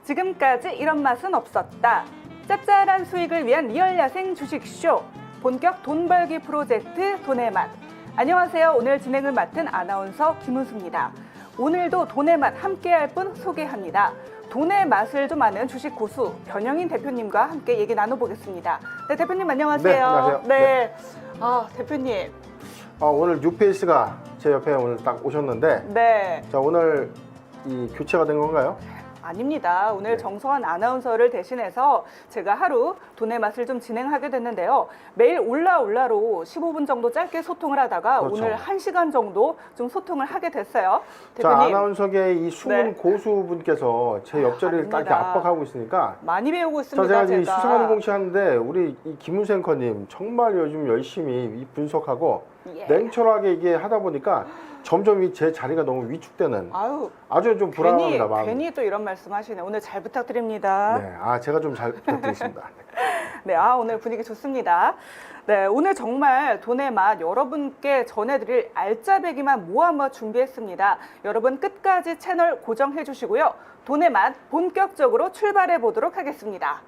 지금까지 이런 맛은 없었다. 짭짤한 수익을 위한 리얼 야생 주식쇼. 본격 돈 벌기 프로젝트 돈의 맛. 안녕하세요. 오늘 진행을 맡은 아나운서 김은수입니다. 오늘도 돈의 맛 함께할 분 소개합니다. 돈의 맛을 좀 아는 주식 고수 변영인 대표님과 함께 얘기 나눠보겠습니다. 네, 대표님 안녕하세요. 네, 안녕하세요. 네. 대표님. 오늘 뉴페이스가 제 옆에 오늘 딱 오셨는데, 네. 자, 오늘 이 교체가 된 건가요? 아닙니다. 오늘 네. 정서환 아나운서를 대신해서 제가 하루 돈의 맛을 좀 진행하게 됐는데요. 매일 올라로 15분 정도 짧게 소통을 하다가 그렇죠. 오늘 1시간 정도 좀 소통을 하게 됐어요. 자, 대표님. 아나운서계의 이 숨은 네. 고수분께서 제 옆자리를 딱 이렇게 아닙니다. 압박하고 있으니까 많이 배우고 있습니다. 제가 이 수상하는 공시 하는데 우리 이 김은수 앵커님 정말 요즘 열심히 이 분석하고 예. 냉철하게 이게 하다 보니까 점점 제 자리가 너무 위축되는 아주 좀 불안합니다. 마음이. 괜히 또 이런 말씀 하시네. 오늘 잘 부탁드립니다. 네, 제가 좀 잘 부탁드리겠습니다. 네, 오늘 분위기 좋습니다. 네, 오늘 정말 돈의 맛 여러분께 전해드릴 알짜배기만 모아 준비했습니다. 여러분 끝까지 채널 고정해 주시고요. 돈의 맛 본격적으로 출발해 보도록 하겠습니다.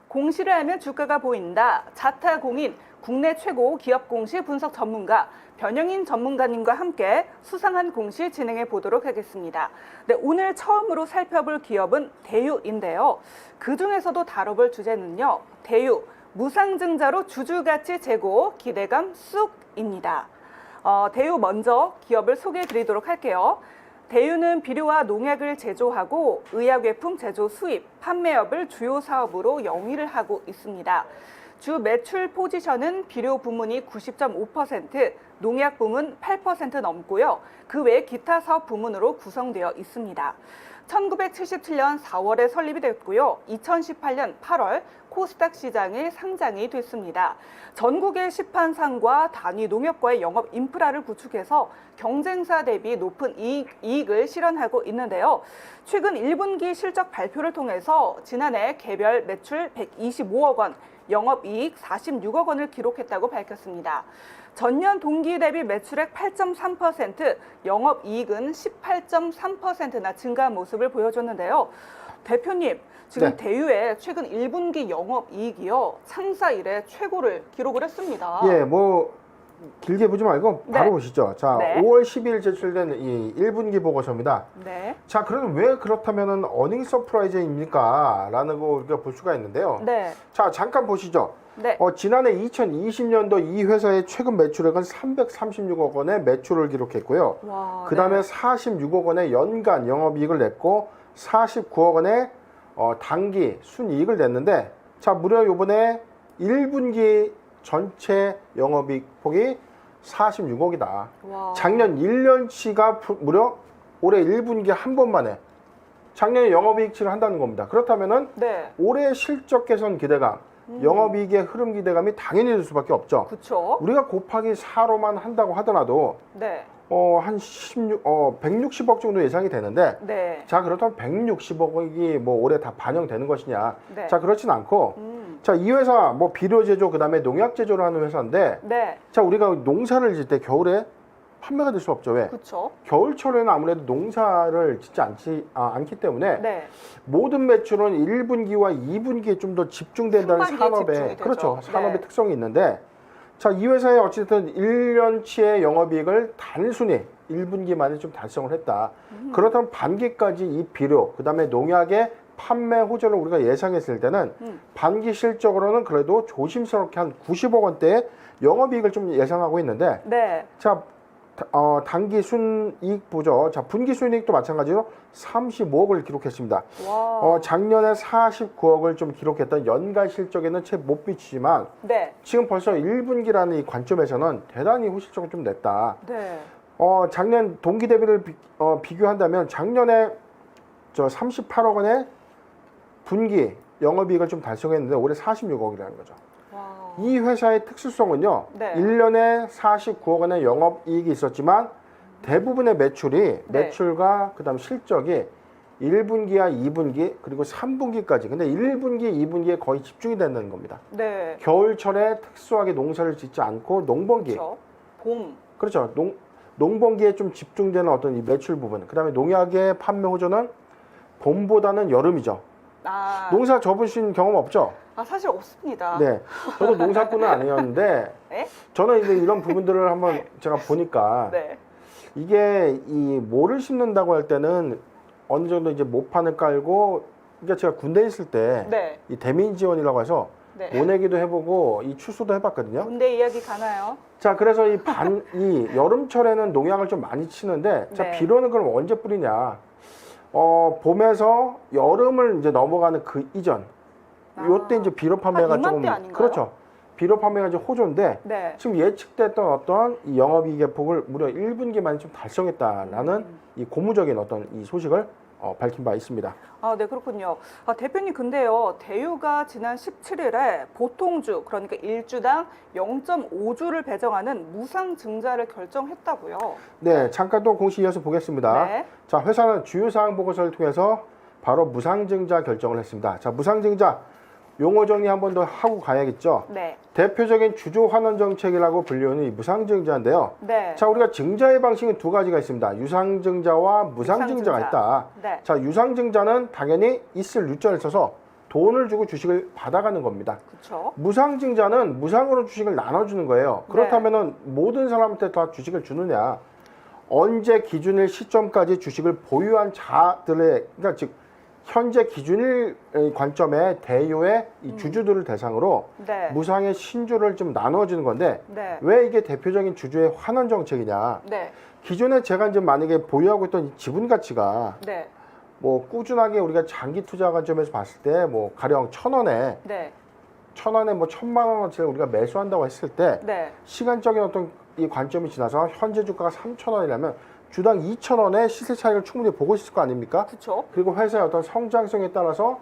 공시를 하면 주가가 보인다. 자타공인 국내 최고 기업 공시 분석 전문가 변영인 전문가님과 함께 수상한 공시 진행해 보도록 하겠습니다. 네, 오늘 처음으로 살펴볼 기업은 대유인데요. 그중에서도 다뤄볼 주제는요. 대유, 무상증자로 주주가치 제고 기대감 쑥입니다. 대유 먼저 기업을 소개해 드리도록 할게요. 대유는 비료와 농약을 제조하고 의약외품 제조 수입, 판매업을 주요 사업으로 영위를 하고 있습니다. 주 매출 포지션은 비료 부문이 90.5%, 농약 부문 8% 넘고요. 그 외 기타 사업 부문으로 구성되어 있습니다. 1977년 4월에 설립이 됐고요. 2018년 8월 코스닥 시장에 상장이 됐습니다. 전국의 시판상과 단위 농협과의 영업 인프라를 구축해서 경쟁사 대비 높은 이익을 실현하고 있는데요. 최근 1분기 실적 발표를 통해서 지난해 개별 매출 125억 원, 영업이익 46억 원을 기록했다고 밝혔습니다. 전년 동기 대비 매출액 8.3%, 영업이익은 18.3%나 증가한 모습을 보여줬는데요. 대표님, 지금 네. 대유의 최근 1분기 영업이익이요. 창사 이래 최고를 기록을 했습니다. 예, 길게 보지 말고 바로 네. 보시죠. 자, 네. 5월 12일 제출된 이 1분기 보고서입니다. 네. 자, 그럼 왜 그렇다면은 어닝 서프라이즈입니까? 라는 거 우리가 볼 수가 있는데요. 네. 자, 잠깐 보시죠. 네. 지난해 2020년도 이 회사의 최근 매출액은 336억 원의 매출을 기록했고요. 와, 그 다음에 네. 46억 원의 연간 영업이익을 냈고 49억 원의 단기 순이익을 냈는데, 자, 무려 요번에 1분기 전체 영업이익 폭이 46억이다. 와. 작년 1년치가 무려 올해 1분기 한 번 만에 작년에 영업이익치를 한다는 겁니다. 그렇다면은 네. 올해 실적 개선 기대감, 영업이익의 흐름 기대감이 당연히 될 수밖에 없죠. 그렇죠. 우리가 곱하기 4로만 한다고 하더라도 네. 한 160억 정도 예상이 되는데, 네. 자, 그렇다면 160억이 올해 다 반영되는 것이냐? 네. 자, 그렇진 않고, 자, 이 회사 비료 제조 그다음에 농약 제조를 하는 회사인데, 네. 자, 우리가 농사를 질 때 겨울에 판매가 될 수 없죠. 왜? 그렇죠. 겨울철에는 아무래도 농사를 짓지 않기 때문에 네. 모든 매출은 1분기와 2분기에 좀 더 집중된다는 상반기에 집중이 산업의, 되죠. 그렇죠, 산업의 네. 특성이 있는데, 자, 이 회사의 어쨌든 1년치의 영업이익을 단순히 1분기 만에 좀 달성을 했다. 그렇다면 반기까지 이 비료, 그 다음에 농약의 판매 호전을 우리가 예상했을 때는 반기 실적으로는 그래도 조심스럽게 한 90억 원대의 영업이익을 좀 예상하고 있는데, 네. 자, 단기 순이익 보죠. 자, 분기 순이익도 마찬가지로 35억을 기록했습니다. 와. 작년에 49억을 좀 기록했던 연간 실적에는 채 못 비치지만, 네. 지금 벌써 1분기라는 이 관점에서는 대단히 호실적을 좀 냈다. 네. 작년 동기 대비를 비교한다면 작년에 38억 원의 분기 영업이익을 좀 달성했는데 올해 46억이라는 거죠. 와. 이 회사의 특수성은요. 네. 1년에 49억 원의 영업이익이 있었지만 대부분의 매출이 네. 매출과 그다음 실적이 1분기와 2분기 그리고 3분기까지. 근데 1분기, 2분기에 거의 집중이 된다는 겁니다. 네. 겨울철에 특수하게 농사를 짓지 않고 농번기. 그렇죠. 봄. 그렇죠. 농번기에 좀 집중되는 어떤 이 매출 부분. 그다음에 농약의 판매 호조는 봄보다는 여름이죠. 아, 농사 접으신 경험 없죠? 사실 없습니다. 네. 저도 농사꾼은 아니었는데 네? 저는 이제 이런 부분들을 한번 제가 보니까 네. 이게 이 모를 심는다고 할 때는 어느 정도 이제 모판을 깔고, 그러니까 제가 군대에 있을 때 네. 이 대민 지원이라고 해서 네. 모내기도 해보고 이 추수도 해봤거든요. 군대 이야기 가나요? 자, 그래서 이 여름철에는 농약을 좀 많이 치는데, 자, 네. 비료는 그럼 언제 뿌리냐? 봄에서 여름을 이제 넘어가는 그 이전, 요때 이제 비료 판매가 이맘때 조금, 아닌가요? 그렇죠. 비료 판매가 이제 호조인데, 네. 지금 예측됐던 어떤 이 영업이익의 폭을 무려 1분기만에 좀 달성했다라는 이 고무적인 어떤 이 소식을 밝힌 바 있습니다. 아, 네, 그렇군요. 대표님, 근데요, 대유가 지난 17일에 보통주, 그러니까 1주당 0.5주를 배정하는 무상증자를 결정했다고요. 네, 잠깐 또 공시 이어서 보겠습니다. 네. 자, 회사는 주요사항 보고서를 통해서 바로 무상증자 결정을 했습니다. 자, 무상증자 용어 정리 한 번 더 하고 가야겠죠. 네. 대표적인 주조 환원 정책이라고 불리는 이 무상증자인데요. 네. 자, 우리가 증자의 방식은 두 가지가 있습니다. 유상증자와 무상증자가 있다. 네. 자, 유상증자는 당연히 있을 유전을 써서 돈을 주고 주식을 받아가는 겁니다. 그렇죠. 무상증자는 무상으로 주식을 나눠주는 거예요. 그렇다면은 모든 사람한테 다 주식을 주느냐? 언제 기준일 시점까지 주식을 보유한 자들의, 그러니까 즉 현재 기준일 관점의 대요의 이 주주들을 대상으로 네. 무상의 신주를 좀 나눠주는 건데, 네. 왜 이게 대표적인 주주의 환원 정책이냐? 네. 기존에 제가 이제 만약에 보유하고 있던 이 지분 가치가 네. 뭐 꾸준하게 우리가 장기 투자 관점에서 봤을 때 뭐 가령 1,000원에 네. 1,000원에 뭐 1,000만 원어치를 우리가 매수한다고 했을 때 네. 시간적인 어떤 이 관점이 지나서 현재 주가가 3,000원이라면 주당 2,000원의 시세 차익을 충분히 보고 있을 거 아닙니까? 그렇죠. 그리고 회사의 어떤 성장성에 따라서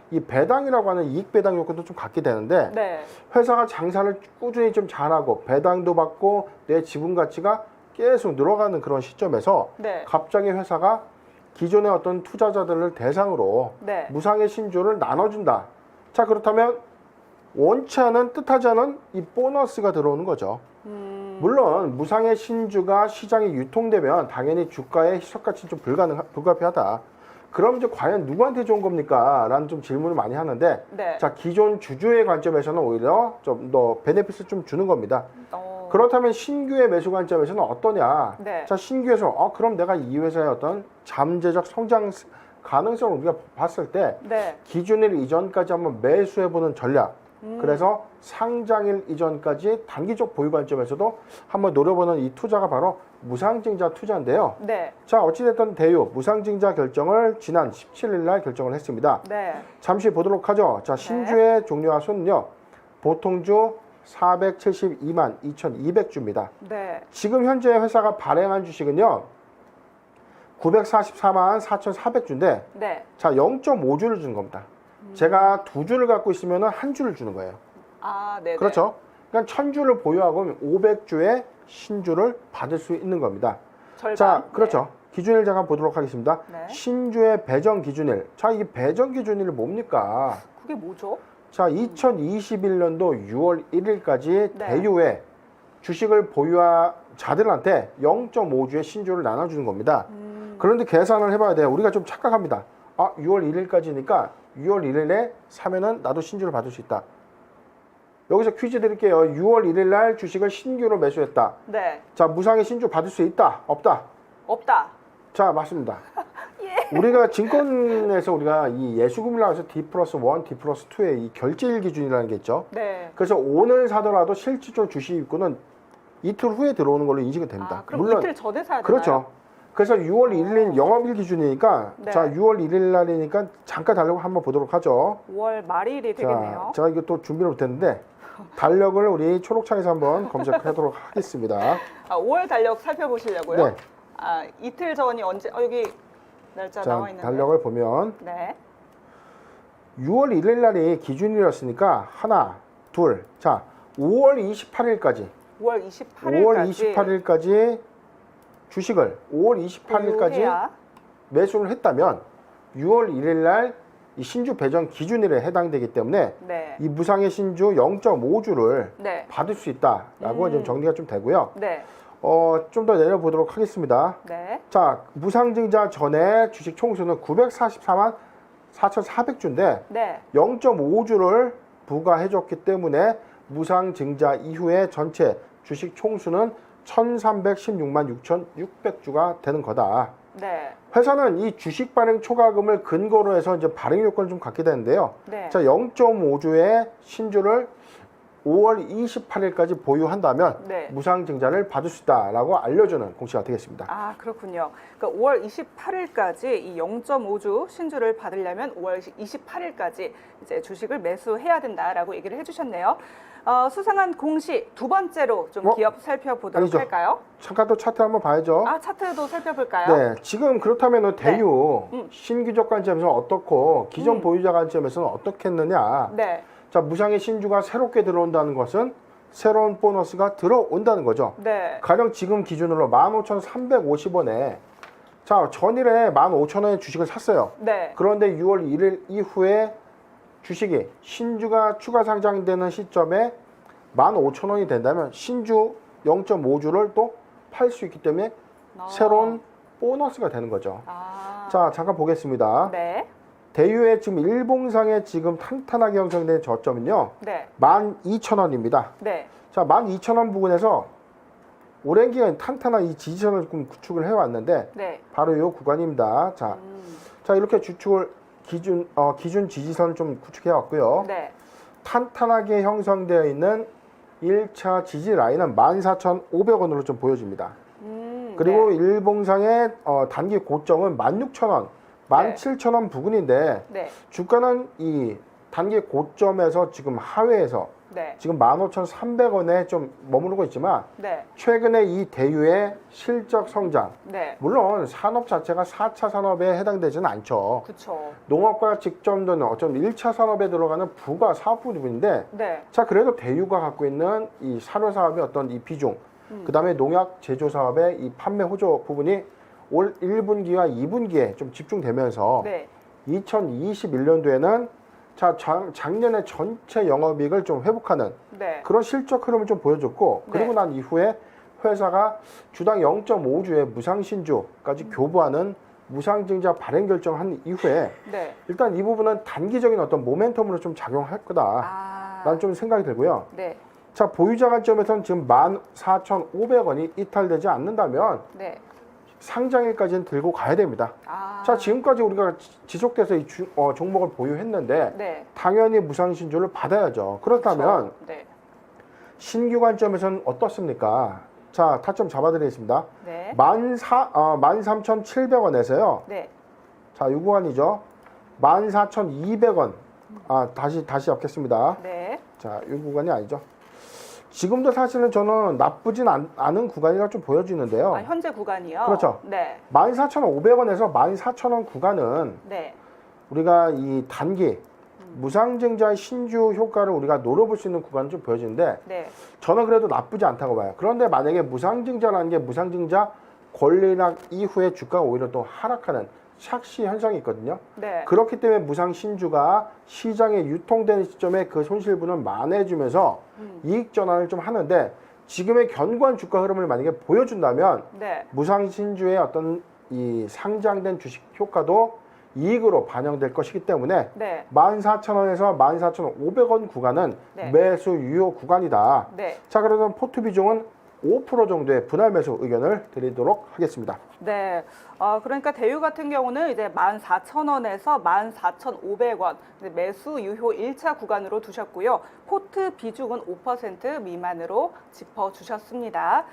이 배당이라고 하는 이익 배당 요건도 좀 갖게 되는데, 네. 회사가 장사를 꾸준히 좀 잘하고 배당도 받고 내 지분 가치가 계속 늘어가는 그런 시점에서 네. 갑자기 회사가 기존의 어떤 투자자들을 대상으로 네. 무상의 신주를 나눠준다. 자, 그렇다면 원치 않은, 뜻하지 않은 이 보너스가 들어오는 거죠. 물론 무상의 신주가 시장에 유통되면 당연히 주가의 희석가치는 좀 불가피하다. 그럼 이제 과연 누구한테 좋은 겁니까? 라는 좀 질문을 많이 하는데, 네. 자, 기존 주주의 관점에서는 오히려 좀 더 베네핏을 좀 주는 겁니다. 어. 그렇다면 신규의 매수 관점에서는 어떠냐? 네. 자, 신규에서 그럼 내가 이 회사의 어떤 잠재적 성장 가능성을 우리가 봤을 때 네. 기준일 이전까지 한번 매수해보는 전략. 그래서 상장일 이전까지 단기적 보유 관점에서도 한번 노려보는 이 투자가 바로 무상증자 투자인데요. 네. 자, 어찌됐든 대유 무상증자 결정을 지난 17일 날 결정을 했습니다. 네. 잠시 보도록 하죠. 자, 신주의 종료와 수는요, 보통주 472만 2,200주입니다. 네. 지금 현재 회사가 발행한 주식은요, 944만 4,400주인데, 네. 자, 0.5주를 준 겁니다. 제가 2주를 갖고 있으면 1주를 주는 거예요. 아, 네. 그렇죠? 그러니까 1,000주를 보유하고 500주의 신주를 받을 수 있는 겁니다. 절반. 자, 그렇죠. 기준일 잠깐 보도록 하겠습니다. 네. 신주의 배정 기준일. 자, 이게 배정 기준일이 뭡니까? 그게 뭐죠? 자, 2021년도 6월 1일까지 네. 대유에 주식을 보유한 자들한테 0.5주의 신주를 나눠주는 겁니다. 그런데 계산을 해봐야 돼요. 우리가 좀 착각합니다. 6월 1일까지니까 6월 1일에 사면은 나도 신주를 받을 수 있다. 여기서 퀴즈 드릴게요. 6월 1일 날 주식을 신규로 매수했다. 네. 자, 무상의 신주 받을 수 있다? 없다? 없다. 자, 맞습니다. 우리가 증권에서 우리가 이 예수금이라고 해서 D+1, D+2의 이 결제일 기준이라는 게 있죠. 네. 그래서 오늘 사더라도 실질적으로 주식 입고는 이틀 후에 들어오는 걸로 인식이 됩니다. 그럼 이틀 전에 사야 되나요? 그렇죠. 그래서 6월 1일인 영업일 기준이니까, 네. 자, 6월 1일 날이니까 잠깐 달력을 한번 보도록 하죠. 5월 말일이 되겠네요. 자, 제가 이거 또 준비를 못했는데 달력을 우리 초록창에서 한번 검색하도록 하겠습니다. 5월 달력 살펴보시려고요? 네. 이틀 전이 언제? 여기 날짜 자, 나와 있는데. 달력을 보면 네. 6월 1일 날이 기준일이었으니까 하나, 둘. 자, 5월 28일까지. 5월 28일까지. 5월 28일까지 주식을 5월 28일까지 보유해야. 매수를 했다면 6월 1일 날 이 신주 배정 기준일에 해당되기 때문에 네. 이 무상의 신주 0.5주를 네. 받을 수 있다라고 좀 정리가 좀 되고요. 네. 좀 더 내려보도록 하겠습니다. 네. 자, 무상증자 전에 주식 총수는 944만 4,400주인데 네. 0.5주를 부과해줬기 때문에 무상증자 이후에 전체 주식 총수는 1,316만 6,600주가 되는 거다. 네. 회사는 이 주식 발행 초과금을 근거로 해서 이제 발행 요건을 좀 갖게 되는데요. 네. 자, 0.5주의 신주를 5월 28일까지 보유한다면 네. 무상증자를 받을 수 있다라고 알려주는 공시가 되겠습니다. 아, 그렇군요. 그러니까 5월 28일까지 이 0.5주 신주를 받으려면 5월 28일까지 이제 주식을 매수해야 된다라고 얘기를 해주셨네요. 수상한 공시 두 번째로 좀 기업 살펴보도록 아니죠. 할까요? 잠깐 또 차트 한번 봐야죠. 아, 차트도 살펴볼까요? 네, 지금 그렇다면 대유 음. 신규적 관점에서는 어떻고 기존 보유자 관점에서는 어떻겠느냐. 네. 자, 무상의 신주가 새롭게 들어온다는 것은 새로운 보너스가 들어온다는 거죠. 네. 가령 지금 기준으로 15,350원에 자, 전일에 15,000원에 주식을 샀어요. 네. 그런데 6월 1일 이후에 주식이 신주가 추가 상장되는 시점에 15,000원이 된다면 신주 0.5주를 또 팔 수 있기 때문에 새로운 보너스가 되는 거죠. 아. 자, 잠깐 보겠습니다. 네. 대유의 지금 일봉상에 지금 탄탄하게 형성된 저점은요. 네. 12,000원입니다. 네. 자, 12,000원 부근에서 오랜 기간 탄탄한 이 지지선을 조금 구축을 해왔는데 네. 바로 이 구간입니다. 자, 자 이렇게 주축을 기준 지지선 좀 구축해왔고요. 네. 탄탄하게 형성되어 있는 1차 지지 라인은 14,500원으로 좀 보여집니다. 그리고 네. 일봉상의 단기 고점은 16,000원, 17,000원 부근인데 네. 주가는 이 단기 고점에서 지금 하회에서 네. 지금 15,300원에 좀 머무르고 있지만 네. 최근에 이 대유의 실적 성장, 네. 물론 산업 자체가 4차 산업에 해당되지는 않죠. 그렇죠. 농업과 직접된 어쩜 1차 산업에 들어가는 부가 사업 부분인데 네. 자, 그래도 대유가 갖고 있는 이 사료 사업의 어떤 이 비중, 그다음에 농약 제조 사업의 이 판매 호조 부분이 올 1분기와 2분기에 좀 집중되면서 네. 2021년도에는 자, 작년에 전체 영업이익을 좀 회복하는 네. 그런 실적 흐름을 좀 보여줬고, 그리고 네. 난 이후에 회사가 주당 0.5주의 무상신주까지 교부하는 무상증자 발행 결정한 이후에 네. 일단 이 부분은 단기적인 어떤 모멘텀으로 좀 작용할 거다. 아. 라는 좀 생각이 들고요. 네. 자, 보유자 관점에서는 지금 14,500원이 이탈되지 않는다면 네. 상장일까지는 들고 가야 됩니다. 아. 자, 지금까지 우리가 지속돼서 이 종목을 보유했는데 네. 당연히 무상신주를 받아야죠. 그렇다면 그렇죠. 네. 신규 관점에서는 어떻습니까? 자, 타점 잡아드리겠습니다. 네. 13,700원에서요. 네. 자, 이 구간이죠. 14,200원. 다시 잡겠습니다. 네. 자, 이 구간이 아니죠. 지금도 사실은 저는 나쁘진 않은 구간이라 좀 보여지는데요. 아, 현재 구간이요? 그렇죠. 네. 14,500원에서 14,000원 구간은 네. 우리가 이 단기 무상증자의 신주 효과를 우리가 노려볼 수 있는 구간은 좀 보여지는데 네. 저는 그래도 나쁘지 않다고 봐요. 그런데 만약에 무상증자라는 게 무상증자 권리락 이후에 주가가 오히려 또 하락하는 착시 현상이 있거든요. 네. 그렇기 때문에 무상신주가 시장에 유통되는 시점에 그 손실분을 만회해주면서 이익 전환을 좀 하는데 지금의 견고한 주가 흐름을 만약에 보여준다면 네. 무상신주의 어떤 이 상장된 주식 효과도 이익으로 반영될 것이기 때문에 네. 14,000원에서 14,500원 구간은 네. 매수 유효 구간이다. 네. 자, 그러면 포트 비중은 5% 정도의 분할 매수 의견을 드리도록 하겠습니다. 네. 그러니까 대유 같은 경우는 이제 14,000원에서 14,500원 매수 유효 1차 구간으로 두셨고요. 포트 비중은 5% 미만으로 짚어주셨습니다.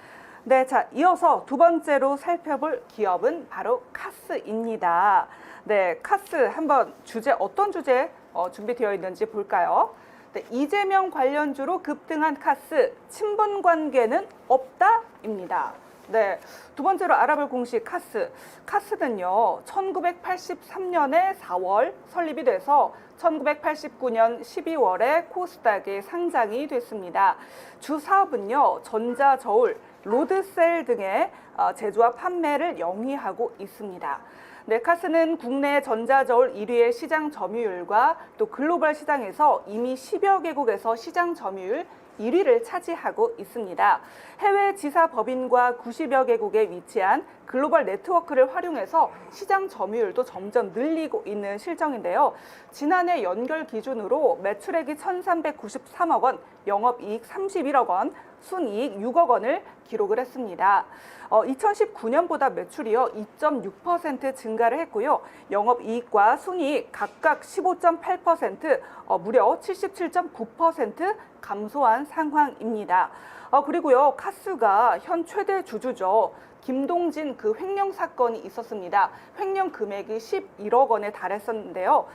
네, 자, 이어서 두 번째로 살펴볼 기업은 바로 카스입니다. 네, 카스 한번 어떤 주제 준비되어 있는지 볼까요? 네, 이재명 관련주로 급등한 카스, 친분 관계는 없다입니다. 네, 두 번째로 알아볼 공시 카스. 카스는요, 1983년에 4월 설립이 돼서 1989년 12월에 코스닥에 상장이 됐습니다. 주 사업은요, 전자저울, 로드셀 등의 제조와 판매를 영위하고 있습니다. 네, 카스는 국내 전자저울 1위의 시장 점유율과 또 글로벌 시장에서 이미 10여 개국에서 시장 점유율 1위를 차지하고 있습니다. 해외 지사 법인과 90여 개국에 위치한 글로벌 네트워크를 활용해서 시장 점유율도 점점 늘리고 있는 실정인데요. 지난해 연결 기준으로 매출액이 1,393억 원, 영업이익 31억 원, 순이익 6억 원을 기록을 했습니다. 2019년보다 매출이요 2.6% 증가를 했고요. 영업이익과 순이익 각각 15.8%, 무려 77.9% 감소한 상황입니다. 그리고요 카스가 현 최대 주주죠. 김동진 그 횡령 사건이 있었습니다. 횡령 금액이 11억 원에 달했었는데요.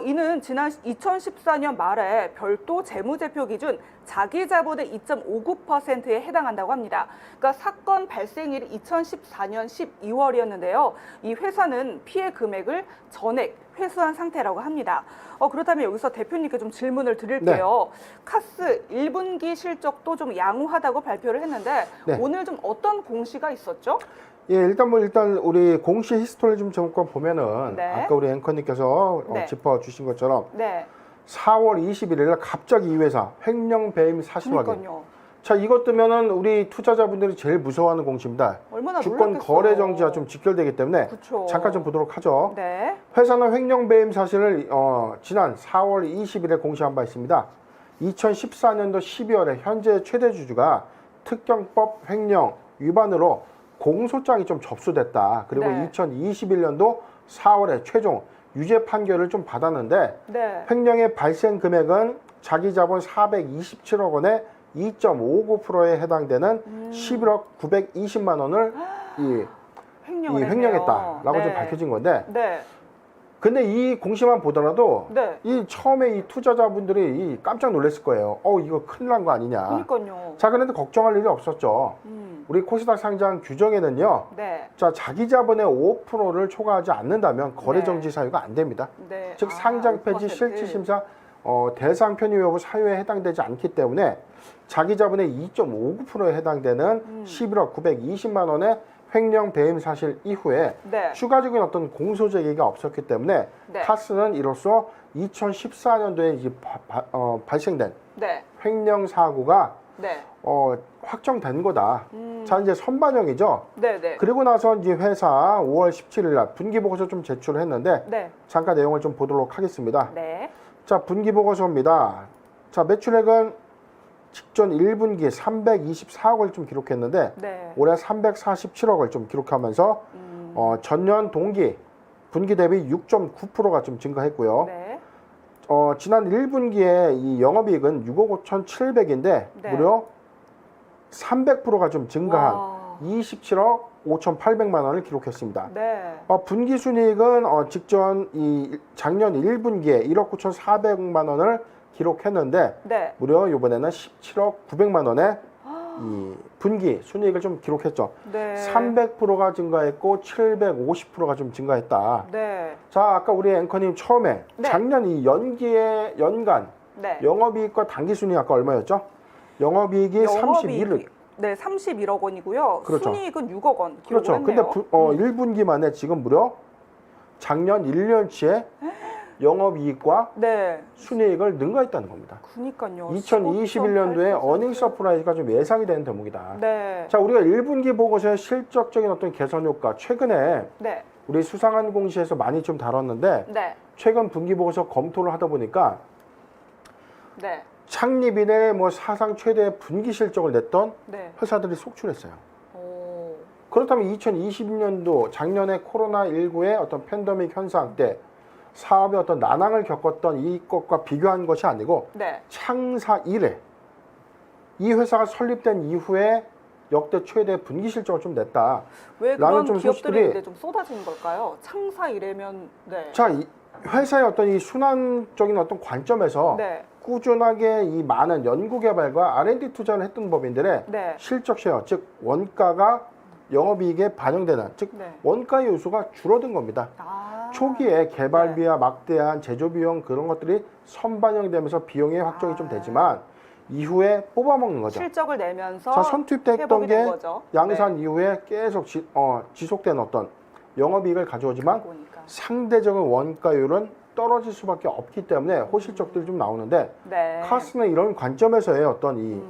이는 지난 2014년 말에 별도 재무제표 기준 자기 자본의 2.59%에 해당한다고 합니다. 그러니까 사건 발생일이 2014년 12월이었는데요. 이 회사는 피해 금액을 전액 회수한 상태라고 합니다. 그렇다면 여기서 대표님께 좀 질문을 드릴게요. 카스 1분기 실적도 좀 양호하다고 발표를 했는데 네. 오늘 좀 어떤 공시가 있었죠? 예, 일단 우리 공시 히스토리 좀 잠깐 보면은 네. 아까 우리 앵커님께서 네. 짚어주신 것처럼 네, 4월 21일 날 갑자기 이 회사 횡령 배임 사실 확인. 그러니까요. 자, 이것 뜨면은 우리 투자자분들이 제일 무서워하는 공시입니다. 얼마나 주권 놀랐겠어요. 거래 정지와 좀 직결되기 때문에 그쵸. 잠깐 좀 보도록 하죠. 네, 회사는 횡령 배임 사실을 지난 4월 20일에 공시한 바 있습니다. 2014년도 12월에 현재 최대 주주가 특경법 횡령 위반으로 공소장이 좀 접수됐다. 그리고 네. 2021년도 4월에 최종 유죄 판결을 좀 받았는데 네. 횡령의 발생 금액은 자기 자본 427억 원에 2.59%에 해당되는 11억 920만 원을 이 횡령했다라고 네. 좀 밝혀진 건데, 네, 근데 이 공시만 보더라도 네. 이 처음에 이 투자자분들이 깜짝 놀랐을 거예요. 이거 큰일 난 거 아니냐. 그러니까요. 자, 그런데 걱정할 일이 없었죠. 우리 코스닥 상장 규정에는요. 네, 자, 자기 자본의 5%를 초과하지 않는다면 거래 네. 정지 사유가 안 됩니다. 네. 즉 상장 폐지 5%. 실질 심사 대상 편입 여부 사유에 해당되지 않기 때문에 자기 자본의 2.59%에 해당되는 11억 920만 원의 횡령 배임 사실 이후에 네. 추가적인 어떤 공소 제기가 없었기 때문에 네. 카스는 이로써 2014년도에 이제 발생된 네. 횡령 사고가 네. 확정된 거다. 자, 이제 선반영이죠. 네. 네. 그리고 나서 이제 회사 5월 17일 날 분기 보고서 좀 제출을 했는데 네. 잠깐 내용을 좀 보도록 하겠습니다. 네. 자, 분기 보고서입니다. 자, 매출액은 직전 1분기에 324억을 좀 기록했는데 네. 올해 347억을 좀 기록하면서 전년 동기 분기 대비 6.9%가 좀 증가했고요. 네. 지난 1분기에 이 영업이익은 6억 5,700인데 네. 무려 300%가 좀 증가한 와. 27억 5,800만 원을 기록했습니다. 네. 분기 순이익은 직전 이 작년 1분기에 1억 9,400만 원을 기록했는데 네. 무려 이번에는 17억 900만 원의 이 분기 순이익을 좀 기록했죠. 네. 300%가 증가했고 750%가 좀 증가했다. 네. 자, 아까 우리 앵커님 처음에 네. 작년 이 연기의 연간 네. 영업이익과 단기 순이익 아까 얼마였죠? 영업이익이 31억. 네, 31억 원이고요. 그렇죠. 순이익은 6억 원 기록을 그렇죠. 근데 했네요. 1분기 만에 지금 무려 작년 1년치의 영업이익과 네. 순이익을 능가했다는 겁니다. 그니까요. 2021년도에 15.8%. 어닝 서프라이즈가 좀 예상이 되는 대목이다. 네. 자, 우리가 1분기 보고서의 실적적인 어떤 개선 효과, 최근에 네. 우리 수상한 공시에서 많이 좀 다뤘는데 네. 최근 분기 보고서 검토를 하다 보니까 네. 창립 이래 뭐 사상 최대 분기 실적을 냈던 네. 회사들이 속출했어요. 오. 그렇다면 2020년도 작년에 코로나19의 어떤 팬데믹 현상 때 사업의 어떤 난항을 겪었던 이것과 비교한 것이 아니고 네. 창사 이래 이 회사가 설립된 이후에 역대 최대 분기 실적을 좀 냈다. 왜 라는 그런 좀 기업들이 소식들이- 이제 좀 쏟아지는 걸까요? 창사 이래면 네. 자, 이 회사의 어떤 이 순환적인 어떤 관점에서 네. 꾸준하게 이 많은 연구개발과 R&D 투자를 했던 법인들의 네. 실적 쉐어, 즉 원가가 영업이익에 반영되는, 즉 네. 원가의 요소가 줄어든 겁니다. 아. 초기에 개발비와 막대한 제조비용 그런 것들이 선반영되면서 비용의 확정이 좀 되지만 이후에 뽑아먹는 거죠. 실적을 내면서 자, 선투입됐던 회복이 된 게 거죠. 양산 이후에 계속 지속된 어떤 영업이익을 가져오지만 보니까. 상대적인 원가율은 떨어질 수밖에 없기 때문에 호실적들이 좀 나오는데 네. 카스는 이런 관점에서의 어떤 이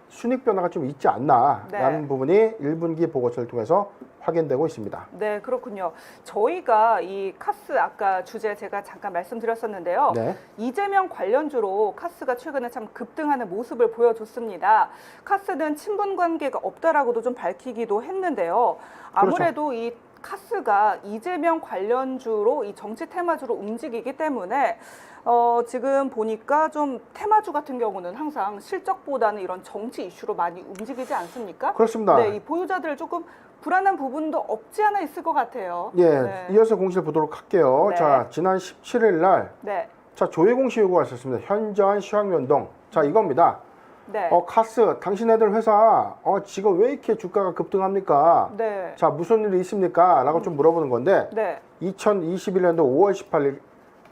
순익 변화가 좀 있지 않나라는 네. 부분이 1분기 보고서를 통해서 확인되고 있습니다. 네, 그렇군요. 저희가 이 카스 아까 주제 제가 잠깐 말씀드렸었는데요. 네. 이재명 관련주로 카스가 최근에 참 급등하는 모습을 보여줬습니다. 카스는 친분 관계가 없다라고도 좀 밝히기도 했는데요. 아무래도 이 카스가 이재명 관련주로 이 정치 테마주로 움직이기 때문에 지금 보니까 좀 테마주 같은 경우는 항상 실적보다는 이런 정치 이슈로 많이 움직이지 않습니까? 그렇습니다. 네, 이 보유자들 조금 불안한 부분도 없지 않아 있을 것 같아요. 예, 네. 이어서 공시를 보도록 할게요. 네. 자, 지난 17일 날, 네, 자, 조회 공시 요구가 있었습니다. 현저한 시황연동. 자, 이겁니다. 네, 카스, 당신네들 회사, 지금 왜 이렇게 주가가 급등합니까? 네, 자, 무슨 일이 있습니까? 라고 좀 물어보는 건데, 네, 2021년도 5월 18일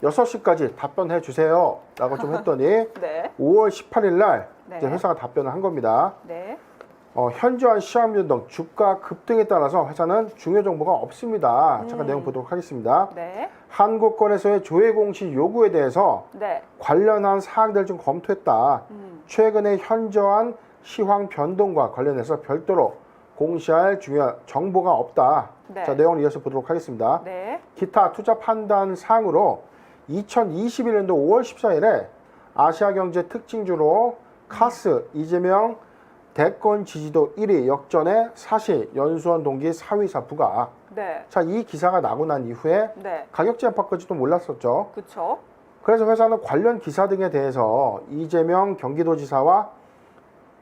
6시까지 답변해 주세요. 라고 좀 했더니, 네, 5월 18일 날, 네. 이제 회사가 답변을 한 겁니다. 네, 현저한 시황연동, 주가 급등에 따라서 회사는 중요 정보가 없습니다. 잠깐 내용 보도록 하겠습니다. 네, 한국권에서의 조회 공시 요구에 대해서 네, 관련한 사항들을 좀 검토했다. 최근에 현저한 시황 변동과 관련해서 별도로 공시할 중요한 정보가 없다. 네. 자, 내용을 이어서 보도록 하겠습니다. 네, 기타 투자 판단 사항으로 2021년도 5월 14일에 아시아경제 특징주로 카스 이재명 대권 지지도 1위 역전의 사시 연수원 동기 4위사 부각. 네, 자, 이 기사가 나고 난 이후에 네, 가격 제한파까지도 몰랐었죠. 그렇죠. 그래서 회사는 관련 기사 등에 대해서 이재명 경기도지사와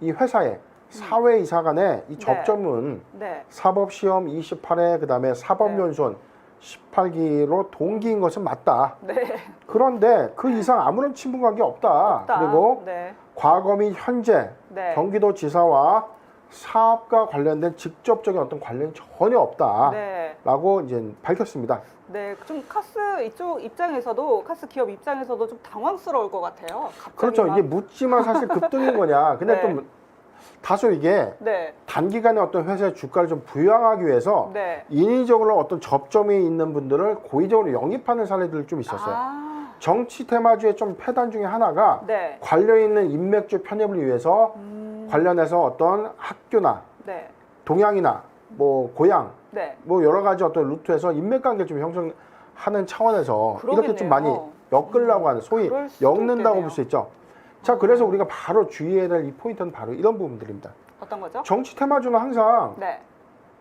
이 회사의 사회이사 간의 이 접점은 네, 사법시험 28회 그다음에 사법연수원 18기로 동기인 것은 맞다. 네, 그런데 그 이상 아무런 친분관계 없다. 없다. 그리고 네, 과거 및 현재 네. 경기도지사와 사업과 관련된 직접적인 어떤 관련이 전혀 없다. 네. 라고 이제 밝혔습니다. 네, 좀 카스 이쪽 입장에서도 카스 기업 입장에서도 좀 당황스러울 것 같아요. 갑자기 그렇죠. 막- 이게 묻지만 사실 급등인 거냐. 근데 네. 좀 다소 이게 네, 단기간에 어떤 회사의 주가를 좀 부양하기 위해서 네. 인위적으로 어떤 접점이 있는 분들을 고의적으로 영입하는 사례들이 좀 있었어요. 아, 정치 테마주의 좀 패단 중에 하나가 네, 관련 있는 인맥주 편입을 위해서 관련해서 어떤 학교나 네, 동양이나 뭐 고향 네. 뭐 여러 가지 어떤 루트에서 인맥 관계 좀 형성하는 차원에서 이렇게 좀 많이 그러겠네요. 엮으려고 하는 소위 그럴 수도 엮는다고 있겠네요. 볼 수 있죠. 자, 그래서 우리가 바로 주의해야 될 이 포인트는 바로 이런 부분들입니다. 어떤 거죠? 정치 테마주는 항상 네,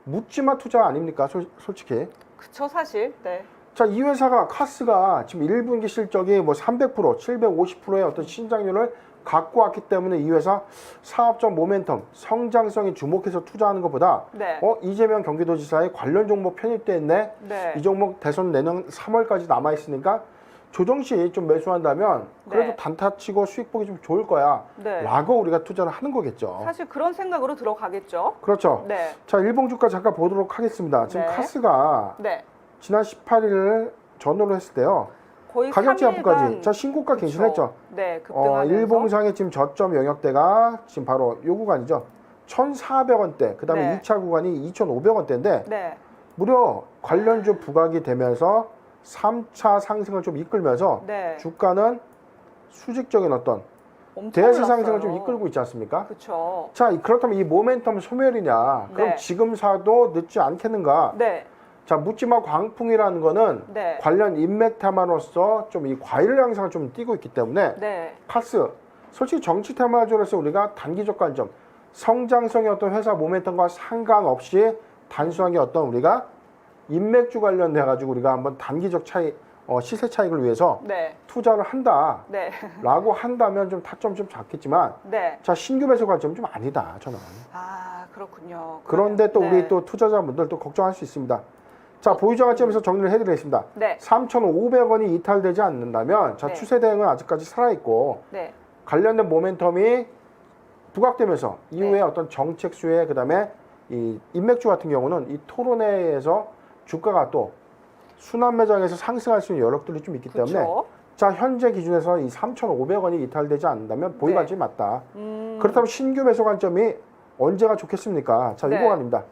묻지마 투자 아닙니까? 솔직히. 그쵸 사실. 네, 자, 이 회사가 카스가 지금 1분기 실적이 뭐 300%, 750%의 어떤 신장률을 갖고 왔기 때문에 이 회사 사업적 모멘텀, 성장성이 주목해서 투자하는 것보다 네, 이재명 경기도지사의 관련 종목 편입돼 있네. 네. 이 종목 대선 내년 3월까지 남아 있으니까 조정시 좀 매수한다면 그래도 네. 단타 치고 수익 보기 좀 좋을 거야. 네. 라고 우리가 투자를 하는 거겠죠. 사실 그런 생각으로 들어가겠죠. 그렇죠. 네, 자, 일봉주가 잠깐 보도록 하겠습니다. 지금 네. 카스가 네. 지난 18일 전후로 했을 때요. 거의 가격 3일간 제한까지 자, 신고가 갱신했죠. 네, 급등하면서. 일봉상의 지금 저점 영역대가 지금 바로 요 구간이죠. 1,400원대, 그 다음에 네. 2차 구간이 2,500원대인데 네, 무려 관련주 부각이 되면서 3차 상승을 좀 이끌면서 네. 주가는 수직적인 어떤 엄청 대세 상승을 좀 올랐어요. 이끌고 있지 않습니까? 그렇죠. 자, 그렇다면 이 모멘텀 소멸이냐? 그럼 네. 지금 사도 늦지 않겠는가? 네, 자, 묻지마 광풍이라는 거는 네, 관련 인맥 테마로서 좀 이 과일 양상을 좀 띄고 있기 때문에 네, 카스 솔직히 정치 테마주로서 우리가 단기적 관점 성장성의 어떤 회사 모멘텀과 상관없이 단순하게 어떤 우리가 인맥주 관련돼 가지고 우리가 한번 단기적 차이 시세 차익을 위해서 네, 투자를 한다라고 네, 한다면 좀 타점 좀 작겠지만 네. 자, 신규 매수 관점은 좀 아니다 저는. 아, 그렇군요. 그런데 또 네. 우리 또 투자자분들 또 걱정할 수 있습니다. 자, 보유자 관점에서 정리를 해드리겠습니다. 네, 3,500원이 이탈되지 않는다면 자, 네. 추세 대응은 아직까지 살아있고 네, 관련된 모멘텀이 부각되면서 이후에 네. 어떤 정책 수혜 그다음에 이 인맥주 같은 경우는 이 토론회에서 주가가 또 순환 매장에서 상승할 수 있는 여력들이 좀 있기 때문에 그렇죠. 자, 현재 기준에서 이 3,500원이 이탈되지 않는다면 보유 네. 관점이 맞다. 그렇다면 신규 매수 관점이 언제가 좋겠습니까? 자, 네. 이거 아닙니다.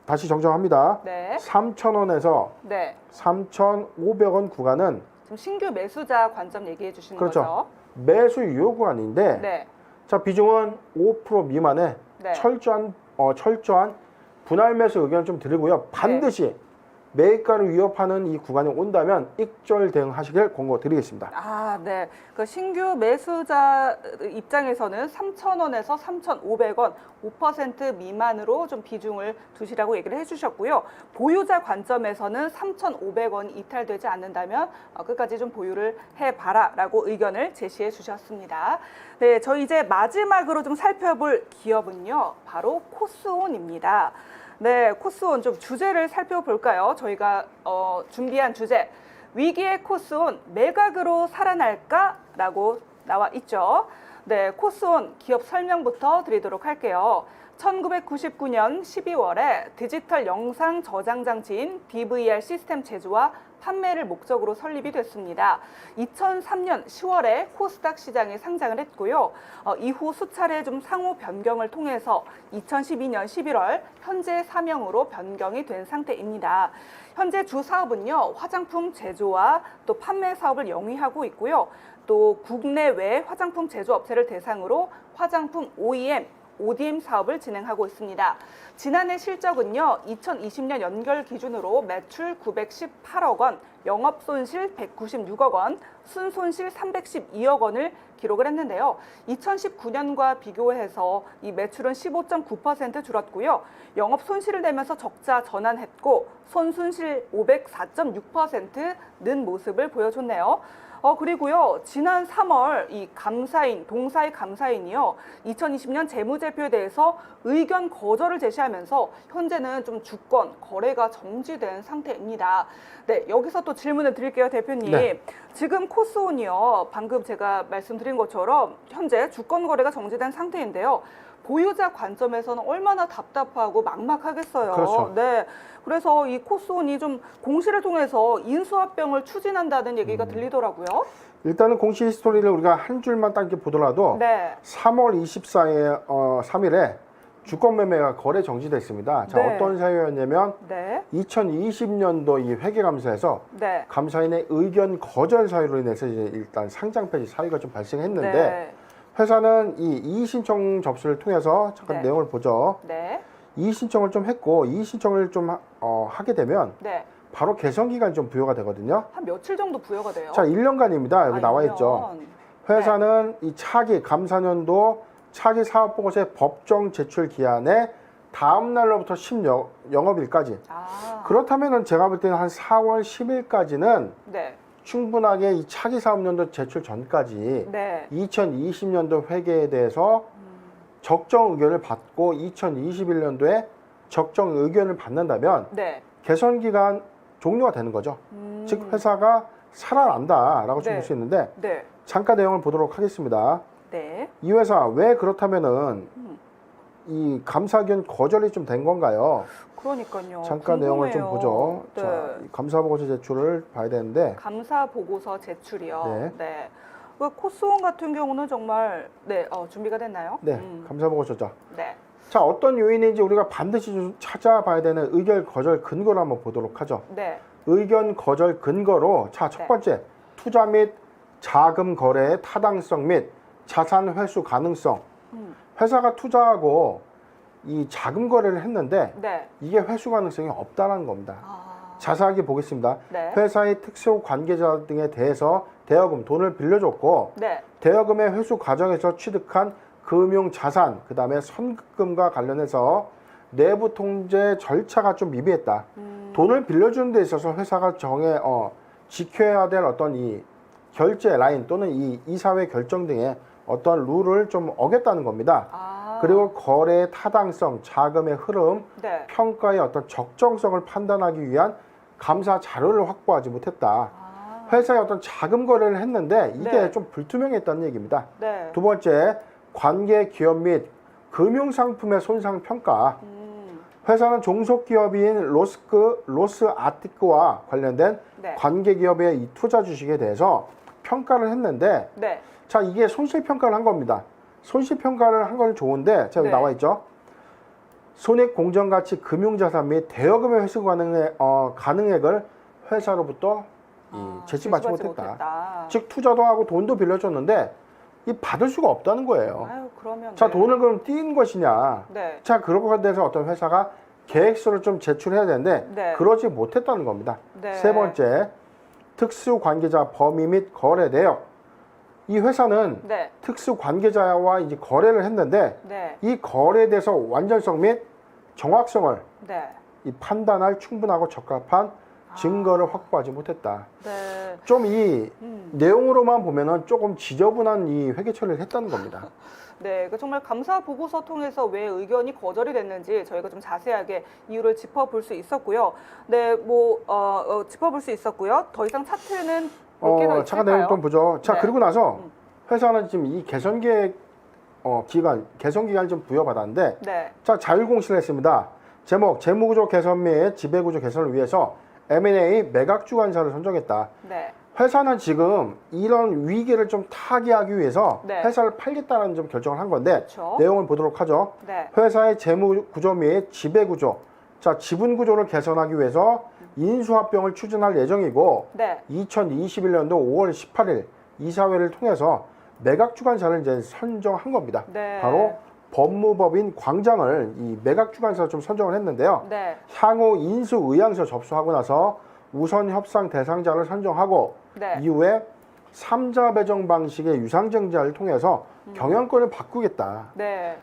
다시 정정합니다. 네. 3,000원에서 네. 3,500원 구간은 지금 신규 매수자 관점 얘기해 주시는 그렇죠. 거죠? 매수 유효 구간인데 네. 자, 비중은 5% 미만의 네. 철저한 분할 매수 의견을 좀 드리고요. 반드시 매입가를 위협하는 이 구간이 온다면 익절 대응하시길 권고드리겠습니다. 아, 네. 그 신규 매수자 입장에서는 3,000원에서 3,500원 5% 미만으로 좀 비중을 두시라고 얘기를 해주셨고요. 보유자 관점에서는 3,500원이 이탈되지 않는다면 끝까지 좀 보유를 해봐라라고 의견을 제시해 주셨습니다. 네, 저희 이제 마지막으로 좀 살펴볼 기업은요, 바로 코스온입니다. 네, 코스온 좀 주제를 살펴볼까요? 저희가 준비한 주제, 위기의 코스온 매각으로 살아날까라고 나와 있죠. 네, 코스온 기업 설명부터 드리도록 할게요. 1999년 12월에 디지털 영상 저장 장치인 DVR 시스템 제조와 판매를 목적으로 설립이 됐습니다. 2003년 10월에 코스닥 시장에 상장을 했고요. 이후 수차례 좀 상호 변경을 통해서 2012년 11월 현재 사명으로 변경이 된 상태입니다. 현재 주 사업은요, 화장품 제조와 또 판매 사업을 영위하고 있고요. 또 국내외 화장품 제조업체를 대상으로 화장품 OEM, ODM 사업을 진행하고 있습니다. 지난해 실적은요, 2020년 연결 기준으로 매출 918억 원, 영업 손실 196억 원, 순손실 312억 원을 기록을 했는데요. 2019년과 비교해서 이 매출은 15.9% 줄었고요. 영업 손실을 내면서 적자 전환했고, 손순실 504.6% 는 모습을 보여줬네요. 그리고요, 지난 3월 이 감사인, 동사의 감사인이요, 2020년 재무제표에 대해서 의견 거절을 제시하면서 현재는 좀 주권, 거래가 정지된 상태입니다. 네, 여기서 또 질문을 드릴게요, 대표님. 네. 지금 코스온이요, 방금 제가 말씀드린 것처럼 현재 주권 거래가 정지된 상태인데요. 보유자 관점에서는 얼마나 답답하고 막막하겠어요. 그렇죠. 네. 그래서 이 코스온이 좀 공시를 통해서 인수합병을 추진한다는 얘기가 들리더라고요. 일단은 공시 히스토리를 우리가 한 줄만 딱 이렇게 보더라도 네. 3월 3일에 주권 매매가 거래 정지됐습니다. 자, 네. 어떤 사유였냐면 네. 2020년도 이 회계감사에서 네. 감사인의 의견 거절 사유로 인해서 이제 일단 상장 폐지 사유가 좀 발생했는데 네. 회사는 이 이의신청 접수를 통해서 잠깐 네. 내용을 보죠. 네. 이의신청을 좀 했고 이의신청을 좀 하게 되면 네. 바로 개선 기간이 좀 부여가 되거든요. 한 며칠 정도 부여가 돼요? 자, 1년간입니다. 여기 나와 1년. 있죠. 회사는 이 차기 감사년도 차기 사업보고서의 법정 제출 기한에 다음 날로부터 10영업일까지. 아. 그렇다면은 제가 볼 때는 한 4월 10일까지는 네. 충분하게 이 차기 사업년도 제출 전까지 네. 2020년도 회계에 대해서 적정 의견을 받고 2021년도에 적정 의견을 받는다면 네. 개선 기간 종료가 되는 거죠. 즉 회사가 살아난다라고 좀 네. 볼 수 있는데 네. 잠깐 내용을 보도록 하겠습니다. 네. 이 회사 왜 그렇다면은 이 감사 의견 거절이 좀 된 건가요? 그러니까요. 잠깐 내용을 좀 보죠. 네. 자, 이 감사 보고서 제출을 봐야 되는데 감사 보고서 제출이요. 네. 네. 그 코스온 같은 경우는 정말 준비가 됐나요? 네, 감사 보고서죠. 네. 자, 어떤 요인인지 우리가 반드시 좀 찾아봐야 되는 의견 거절 근거를 한번 보도록 하죠. 네. 의견 거절 근거로 자, 첫 네. 번째 투자 및 자금 거래의 타당성 및 자산 회수 가능성. 회사가 투자하고 이 자금 거래를 했는데 네. 이게 회수 가능성이 없다는 겁니다. 아. 자세하게 보겠습니다. 네. 회사의 특수 관계자 등에 대해서 대여금 돈을 빌려줬고 네. 대여금의 회수 과정에서 취득한 금융 자산, 그 다음에 선급금과 관련해서 내부 통제 절차가 좀 미비했다. 돈을 빌려주는 데 있어서 회사가 지켜야 될 어떤 이 결제 라인 또는 이 이사회 결정 등의 어떤 룰을 좀 어겼다는 겁니다. 아. 그리고 거래의 타당성, 자금의 흐름, 네. 평가의 어떤 적정성을 판단하기 위한 감사 자료를 확보하지 못했다. 아. 회사의 어떤 자금 거래를 했는데 이게 네. 좀 불투명했다는 얘기입니다. 네. 두 번째, 관계 기업 및 금융 상품의 손상 평가. 회사는 종속기업인 로스아티크와 관련된 네. 관계 기업의 이 투자 주식에 대해서 평가를 했는데 네. 자, 이게 손실 평가를 한 겁니다. 손실 평가를 한 건 좋은데 자, 여기 네. 나와 있죠. 손익공정가치 금융자산 및 대여금의 회수 가능액을 회사로부터 제시받지 못했다. 즉 투자도 하고 돈도 빌려줬는데 이 받을 수가 없다는 거예요. 아유, 그러면 자, 돈을 그럼 띈 것이냐? 네. 자, 그런 것에 대해서 어떤 회사가 계획서를 좀 제출해야 되는데 네. 그러지 못했다는 겁니다. 네. 세 번째, 특수관계자 범위 및 거래 내역. 이 회사는 네. 특수관계자와 이제 거래를 했는데 네. 이 거래에 대해서 완전성 및 정확성을 네. 이 판단할 충분하고 적합한 증거를 확보하지 못했다. 네. 좀 이 내용으로만 보면은 조금 지저분한 이 회계 처리를 했다는 겁니다. 네, 정말 감사 보고서 통해서 왜 의견이 거절이 됐는지 저희가 좀 자세하게 이유를 짚어볼 수 있었고요. 네, 짚어볼 수 있었고요. 더 이상 차트는 몇 개가 있을까요? 잠깐 내용 좀 보죠. 자, 네. 그리고 나서 회사는 지금 이 개선 계획 개선 기간을 좀 부여받았는데, 네. 자, 자율공시를 했습니다. 제목, 재무구조 개선 및 지배구조 개선을 위해서 M&A 매각주관사를 선정했다. 네. 회사는 지금 이런 위기를 좀 타개하기 위해서 네. 회사를 팔겠다는 좀 결정을 한 건데, 그렇죠. 내용을 보도록 하죠. 네. 회사의 재무구조 및 지배구조, 자, 지분구조를 개선하기 위해서 인수합병을 추진할 예정이고, 네. 2021년도 5월 18일 이사회를 통해서 매각주관사를 이제 선정한 겁니다. 네. 바로 법무법인 광장을 이 매각주관사로 좀 선정을 했는데요. 네. 향후 인수 의향서 접수하고 나서 우선 협상 대상자를 선정하고 네. 이후에 3자 배정 방식의 유상증자를 통해서 경영권을 바꾸겠다. 네.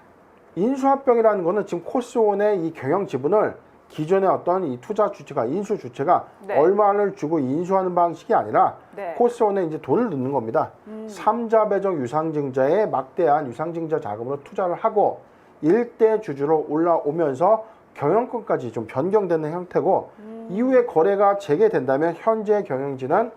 인수합병이라는 거는 지금 코스온의 이 경영 지분을 기존의 어떤 이 투자 주체가 인수 주체가 네. 얼마를 주고 인수하는 방식이 아니라 네. 코스온에 이제 돈을 넣는 겁니다. 3자 배정 유상증자에 막대한 유상증자 자금으로 투자를 하고 일대 주주로 올라오면서 경영권까지 좀 변경되는 형태고 이후에 거래가 재개된다면 현재 경영진은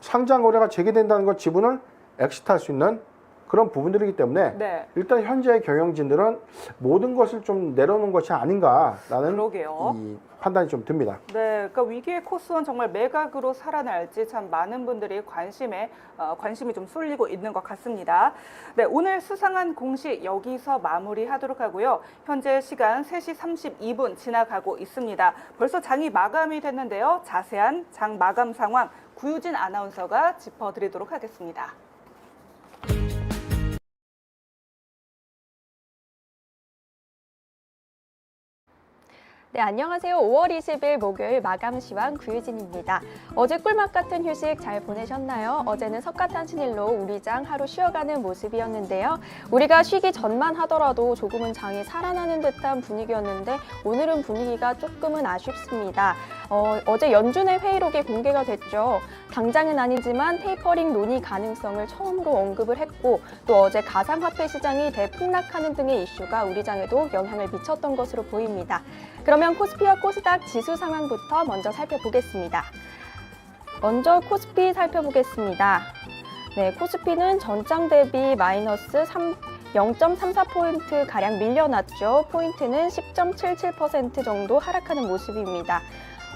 상장 거래가 재개된다는 것 지분을 엑시트할 수 있는 그런 부분들이기 때문에 네. 일단 현재 경영진들은 모든 것을 좀 내려놓은 것이 아닌가라는 그러게요. 이 판단이 좀 듭니다. 네, 그러니까 위기의 코스원 정말 매각으로 살아날지 참 많은 분들이 관심이 좀 쏠리고 있는 것 같습니다. 네, 오늘 수상한 공시 여기서 마무리하도록 하고요. 현재 시간 3시 32분 지나가고 있습니다. 벌써 장이 마감이 됐는데요. 자세한 장 마감 상황 구유진 아나운서가 짚어드리도록 하겠습니다. 네, 안녕하세요. 5월 20일 목요일 마감 시황 구유진입니다. 어제 꿀맛 같은 휴식 잘 보내셨나요? 어제는 석가탄신일로 우리 장 하루 쉬어가는 모습이었는데요. 우리가 쉬기 전만 하더라도 조금은 장이 살아나는 듯한 분위기였는데 오늘은 분위기가 조금은 아쉽습니다. 어제 연준의 회의록이 공개가 됐죠. 당장은 아니지만 테이퍼링 논의 가능성을 처음으로 언급을 했고 또 어제 가상화폐 시장이 대폭락하는 등의 이슈가 우리 장에도 영향을 미쳤던 것으로 보입니다. 그러면 코스피와 코스닥 지수 상황부터 먼저 살펴보겠습니다. 먼저 코스피 살펴보겠습니다. 네, 코스피는 전장 대비 마이너스 0.34포인트 가량 밀려났죠. 포인트는 10.77% 정도 하락하는 모습입니다.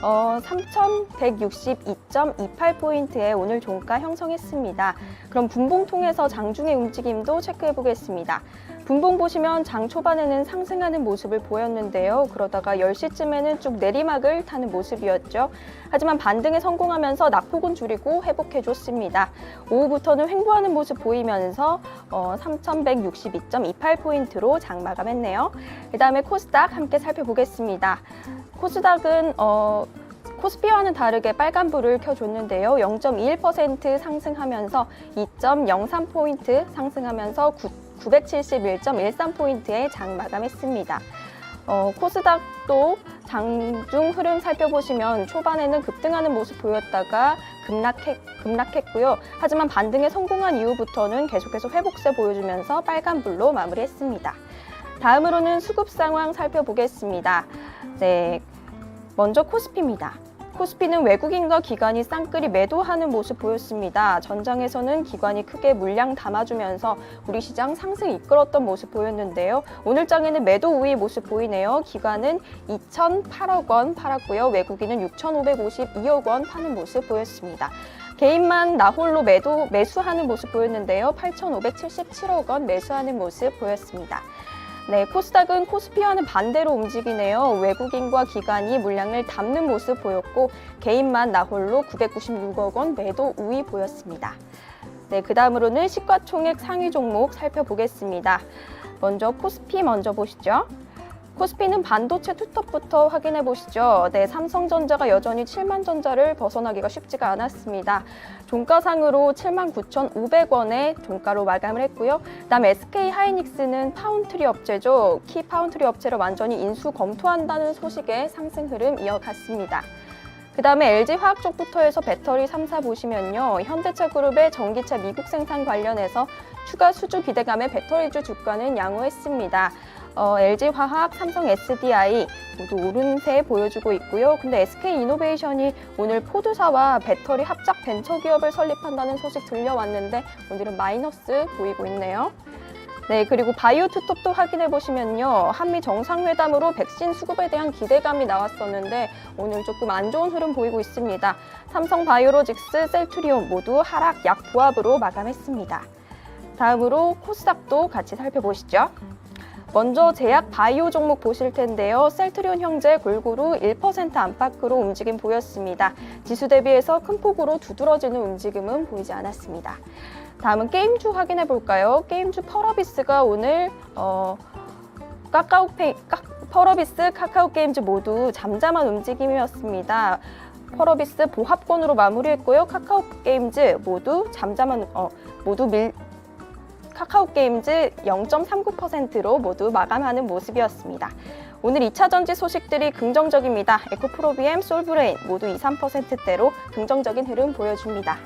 3,162.28포인트에 오늘 종가 형성했습니다. 그럼 분봉 통해서 장중의 움직임도 체크해 보겠습니다. 분봉 보시면 장 초반에는 상승하는 모습을 보였는데요. 그러다가 10시쯤에는 쭉 내리막을 타는 모습이었죠. 하지만 반등에 성공하면서 낙폭은 줄이고 회복해줬습니다. 오후부터는 횡보하는 모습 보이면서 3,162.28포인트로 장 마감했네요. 그 다음에 코스닥 함께 살펴보겠습니다. 코스닥은 코스피와는 다르게 빨간불을 켜줬는데요. 0.21% 상승하면서 2.03포인트 상승하면서 971.13포인트에 장 마감했습니다. 코스닥도 장중 흐름 살펴보시면 초반에는 급등하는 모습 보였다가 급락했고요. 하지만 반등에 성공한 이후부터는 계속해서 회복세 보여주면서 빨간불로 마무리했습니다. 다음으로는 수급 상황 살펴보겠습니다. 네, 먼저 코스피입니다. 코스피는 외국인과 기관이 쌍끌이 매도하는 모습 보였습니다. 전장에서는 기관이 크게 물량 담아주면서 우리 시장 상승 이끌었던 모습 보였는데요. 오늘 장에는 매도 우위 모습 보이네요. 기관은 2,008억 원 팔았고요. 외국인은 6,552억 원 파는 모습 보였습니다. 개인만 나홀로 매수하는 모습 보였는데요. 8,577억 원 매수하는 모습 보였습니다. 네, 코스닥은 코스피와는 반대로 움직이네요. 외국인과 기관이 물량을 담는 모습 보였고 개인만 나홀로 996억 원 매도 우위 보였습니다. 네, 그 다음으로는 시가총액 상위 종목 살펴보겠습니다. 먼저 코스피 먼저 보시죠. 코스피는 반도체 투톱부터 확인해 보시죠. 네, 삼성전자가 여전히 7만 전자를 벗어나기가 쉽지가 않았습니다. 종가상으로 79,500원에 종가로 마감을 했고요. 그다음 SK 하이닉스는 파운트리 업체죠. 키 파운트리 업체를 완전히 인수 검토한다는 소식에 상승 흐름 이어갔습니다. 그 다음에 LG화학 쪽부터 해서 배터리 3사 보시면요. 현대차 그룹의 전기차 미국 생산 관련해서 추가 수주 기대감에 배터리주 주가는 양호했습니다. LG화학, 삼성 SDI 모두 오른세 보여주고 있고요. 근데 SK이노베이션이 오늘 포드사와 배터리 합작 벤처기업을 설립한다는 소식 들려왔는데 오늘은 마이너스 보이고 있네요. 네, 그리고 바이오 투톱도 확인해 보시면요. 한미 정상회담으로 백신 수급에 대한 기대감이 나왔었는데 오늘 조금 안 좋은 흐름 보이고 있습니다. 삼성 바이오로직스, 셀트리온 모두 하락 약보합으로 마감했습니다. 다음으로 코스닥도 같이 살펴보시죠. 먼저 제약 바이오 종목 보실 텐데요. 셀트리온 형제 골고루 1% 안팎으로 움직임 보였습니다. 지수 대비해서 큰 폭으로 두드러지는 움직임은 보이지 않았습니다. 다음은 게임주 확인해 볼까요? 게임주 펄어비스가 오늘 펄어비스, 카카오게임즈 모두 잠잠한 움직임이었습니다. 펄어비스 보합권으로 마무리했고요. 카카오게임즈 모두 카카오게임즈 0.39%로 모두 마감하는 모습이었습니다. 오늘 2차전지 소식들이 긍정적입니다. 에코프로비엠, 솔브레인 모두 2, 3%대로 긍정적인 흐름 보여줍니다.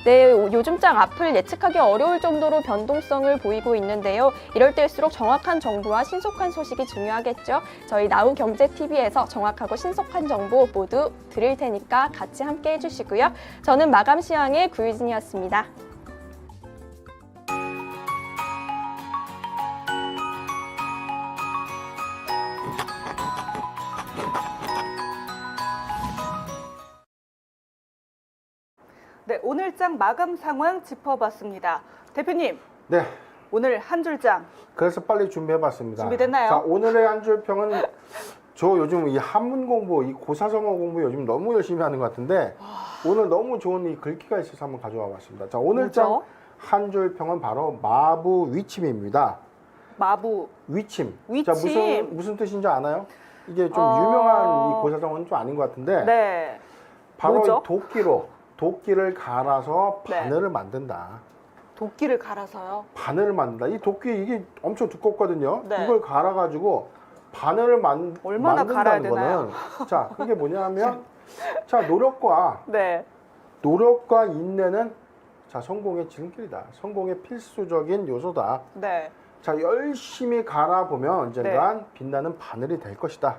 네, 요즘장 앞을 예측하기 어려울 정도로 변동성을 보이고 있는데요. 이럴 때일수록 정확한 정보와 신속한 소식이 중요하겠죠. 저희 나우경제TV에서 정확하고 신속한 정보 모두 드릴 테니까 같이 함께 해주시고요. 저는 마감시황의 구유진이었습니다. 네, 오늘장 마감 상황 짚어봤습니다. 대표님, 네. 오늘 한 줄장 그래서 빨리 준비해봤습니다. 준비됐나요? 자, 오늘의 한 줄 평은 저 요즘 이 한문 공부, 이 고사성어 공부 요즘 너무 열심히 하는 것 같은데 오늘 너무 좋은 이 글귀가 있어서 한번 가져와 봤습니다. 자, 오늘장 뭐죠? 한 줄 평은 바로 마부 위침입니다. 마부. 위침. 위침. 자, 무슨 뜻인지 아나요? 이게 좀 유명한 이 고사성어는 좀 아닌 것 같은데 네. 바로 뭐죠? 이 도끼를 갈아서 네. 바늘을 만든다. 도끼를 갈아서요. 바늘을 만든다. 이 도끼 이게 엄청 두껍거든요. 네. 이걸 갈아가지고 바늘을 얼마나 갈아야 만든다는 되나요? 거는 자, 그게 뭐냐면 자, 노력과 네. 인내는 자, 성공의 지름길이다. 성공의 필수적인 요소다. 네. 자, 열심히 갈아보면 언젠간 빛나는 바늘이 될 것이다.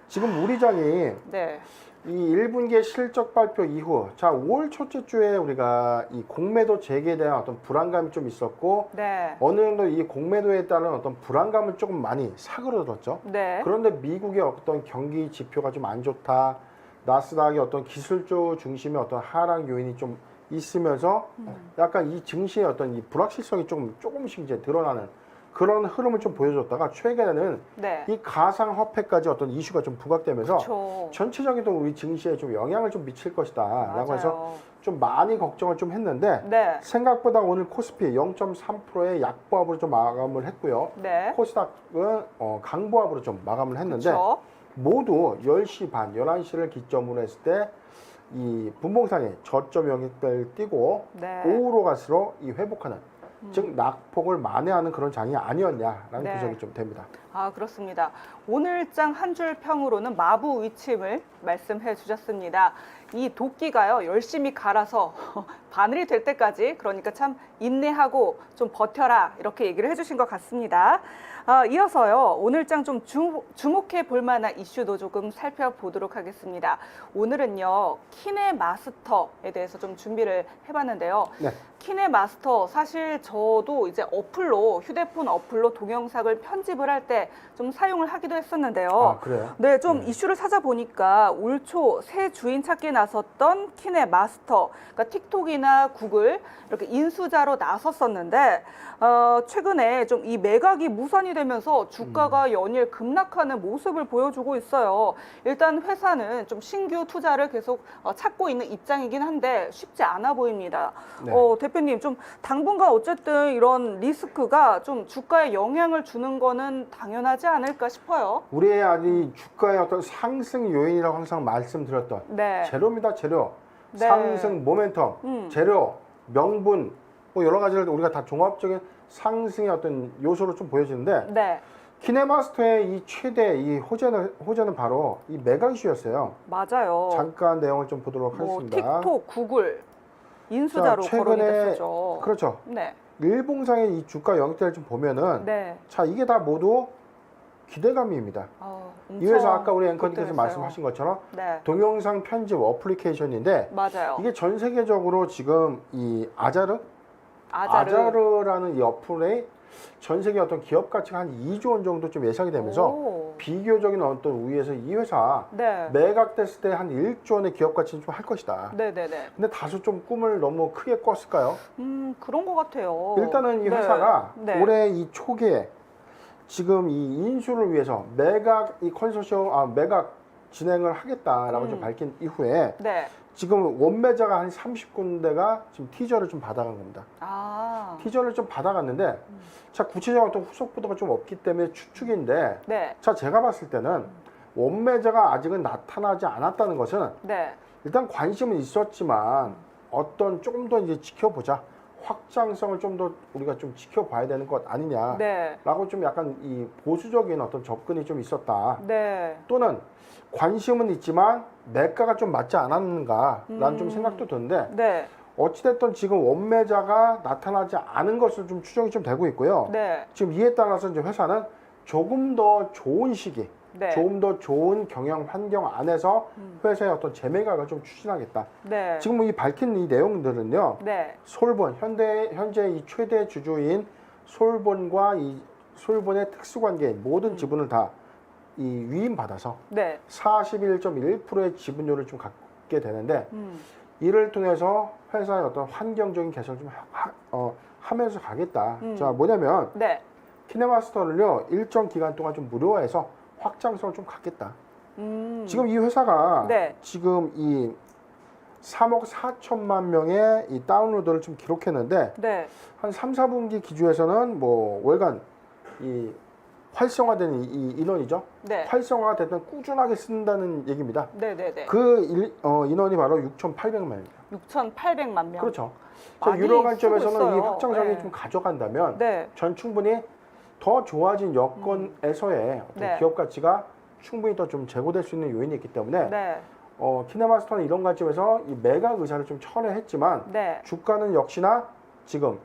지금 우리 장이 네. 이 1분기 실적 발표 이후 자, 5월 첫째 주에 우리가 이 공매도 재개에 대한 어떤 불안감이 좀 있었고 네. 어느 정도 이 공매도에 따른 어떤 불안감을 조금 많이 사그러들었죠. 네. 그런데 미국의 어떤 경기 지표가 좀 안 좋다. 나스닥의 어떤 기술주 중심의 어떤 하락 요인이 좀 있으면서 약간 이 증시의 어떤 이 불확실성이 조금씩 이제 드러나는 그런 흐름을 좀 보여줬다가 최근에는 네. 이 가상화폐까지 어떤 이슈가 좀 부각되면서 그렇죠. 전체적인 또 우리 증시에 좀 영향을 좀 미칠 것이다 라고 해서 맞아요. 좀 많이 걱정을 좀 했는데 네. 생각보다 오늘 코스피 0.3%의 약보합으로 좀 마감을 했고요. 네. 코스닥은 강보합으로 좀 마감을 했는데 그렇죠. 모두 10시 반, 11시를 기점으로 했을 때 이 분봉상에 저점 영역대를 띄고 네. 오후로 갈수록 이 회복하는 즉 낙폭을 만회하는 그런 장이 아니었냐라는 네. 분석이 좀 됩니다. 아, 그렇습니다. 오늘장 한 줄 평으로는 마부 위침을 말씀해 주셨습니다. 이 도끼가요, 열심히 갈아서 바늘이 될 때까지, 그러니까 참 인내하고 좀 버텨라, 이렇게 얘기를 해주신 것 같습니다. 이어서요, 오늘장 좀 주목해 볼 만한 이슈도 조금 살펴보도록 하겠습니다. 오늘은요, 키네마스터에 대해서 좀 준비를 해봤는데요. 네. 키네마스터, 사실 저도 이제 휴대폰 어플로 동영상을 편집을 할 때 때 좀 사용을 하기도 했었는데요. 아, 그래요? 네, 좀 이슈를 찾아보니까 올 초 새 주인 찾기에 나섰던 키네마스터, 그러니까 틱톡이나 구글 이렇게 인수자로 나섰었는데 최근에 좀 이 매각이 무산이 되면서 주가가 연일 급락하는 모습을 보여주고 있어요. 일단 회사는 좀 신규 투자를 계속 찾고 있는 입장이긴 한데 쉽지 않아 보입니다. 네. 대표님, 좀 당분간 어쨌든 이런 리스크가 좀 주가에 영향을 주는 거는 당연하지 않을까 싶어요. 우리의 아주 주가의 어떤 상승 요인이라고 항상 말씀드렸던 네. 재료입니다. 재료. 네. 상승 모멘텀, 재료, 명분, 뭐 여러 가지를 우리가 다 종합적인 상승의 어떤 요소로 좀 보여지는데 네, 키네마스터의 이 최대 이 호재는 바로 이 매각 이슈였어요. 맞아요. 잠깐 내용을 좀 보도록 뭐 하겠습니다. 틱톡, 구글 인수자로 자, 거론이 최근에 됐었죠. 그렇죠. 네, 일봉상의 이 주가 영역대를 좀 보면은 네. 자, 이게 다 모두 기대감입니다. 이 회사 아까 우리 앵커님께서 급등했어요. 말씀하신 것처럼 네, 동영상 편집 어플리케이션인데 맞아요. 이게 전 세계적으로 지금 이 아자르. 아자르라는 이 어플의 전 세계 어떤 기업 가치가 한 2조 원 정도 좀 예상이 되면서 오. 비교적인 어떤 우위에서 이 회사 네, 매각됐을 때 한 1조 원의 기업 가치는 좀 할 것이다. 네, 네, 네. 근데 다소 좀 꿈을 너무 크게 꿨을까요? 그런 것 같아요. 일단은 이 네, 회사가 네. 올해 이 초기에 지금 이 인수를 위해서 매각 이 컨소시엄 매각 진행을 하겠다라고 좀 밝힌 이후에 네, 지금 원매자가 한 30군데가 지금 티저를 좀 받아간 겁니다. 아, 티저를 좀 받아갔는데 자 구체적인 어떤 후속 보도가 좀 없기 때문에 추측인데 네, 자 제가 봤을 때는 원매자가 아직은 나타나지 않았다는 것은 네, 일단 관심은 있었지만 어떤 조금 더 이제 지켜보자 확장성을 좀 더 우리가 좀 지켜봐야 되는 것 아니냐라고 네, 좀 약간 이 보수적인 어떤 접근이 좀 있었다. 네, 또는 관심은 있지만 매가가 좀 맞지 않았는가라는 좀 생각도 드는데 네, 어찌됐든 지금 원매자가 나타나지 않은 것으로 좀 추정이 좀 되고 있고요. 네, 지금 이에 따라서 이제 회사는 조금 더 좋은 시기, 네, 조금 더 좋은 경영 환경 안에서 회사의 어떤 재매각을 좀 추진하겠다. 네, 지금 이 밝힌 이 내용들은요. 네, 솔본 현재 이 최대 주주인 솔본과 이 솔본의 특수관계 모든 지분을 다 이 위임받아서 네, 41.1%의 지분율을 좀 갖게 되는데 이를 통해서 회사의 어떤 환경적인 개선을 좀 하면서 가겠다. 자 뭐냐면 네, 키네마스터를요 일정 기간 동안 좀 무료화해서 확장성을 좀 갖겠다. 지금 이 회사가 네. 지금 이 3억 4천만 명의 이 다운로드를 좀 기록했는데 네, 한 3, 4분기 기준에서는 뭐 월간 이 활성화된 이 인원이죠. 네, 활성화가 됐던 꾸준하게 쓴다는 얘기입니다. 네, 네, 네. 그 인원이 바로 6,800만입니다. 6,800만 명. 그렇죠. 자, 많이 유로 쓰고 관점에서는 이 있어요. 확장성이 네. 좀 가져간다면 네, 전 충분히 더 좋아진 여건에서의 어떤 네. 기업 가치가 충분히 더 좀 제고될 수 있는 요인이 있기 때문에 네, 키네마스터는 이런 관점에서 이 매각 의사를 좀 철회했지만 네, 주가는 역시나 지금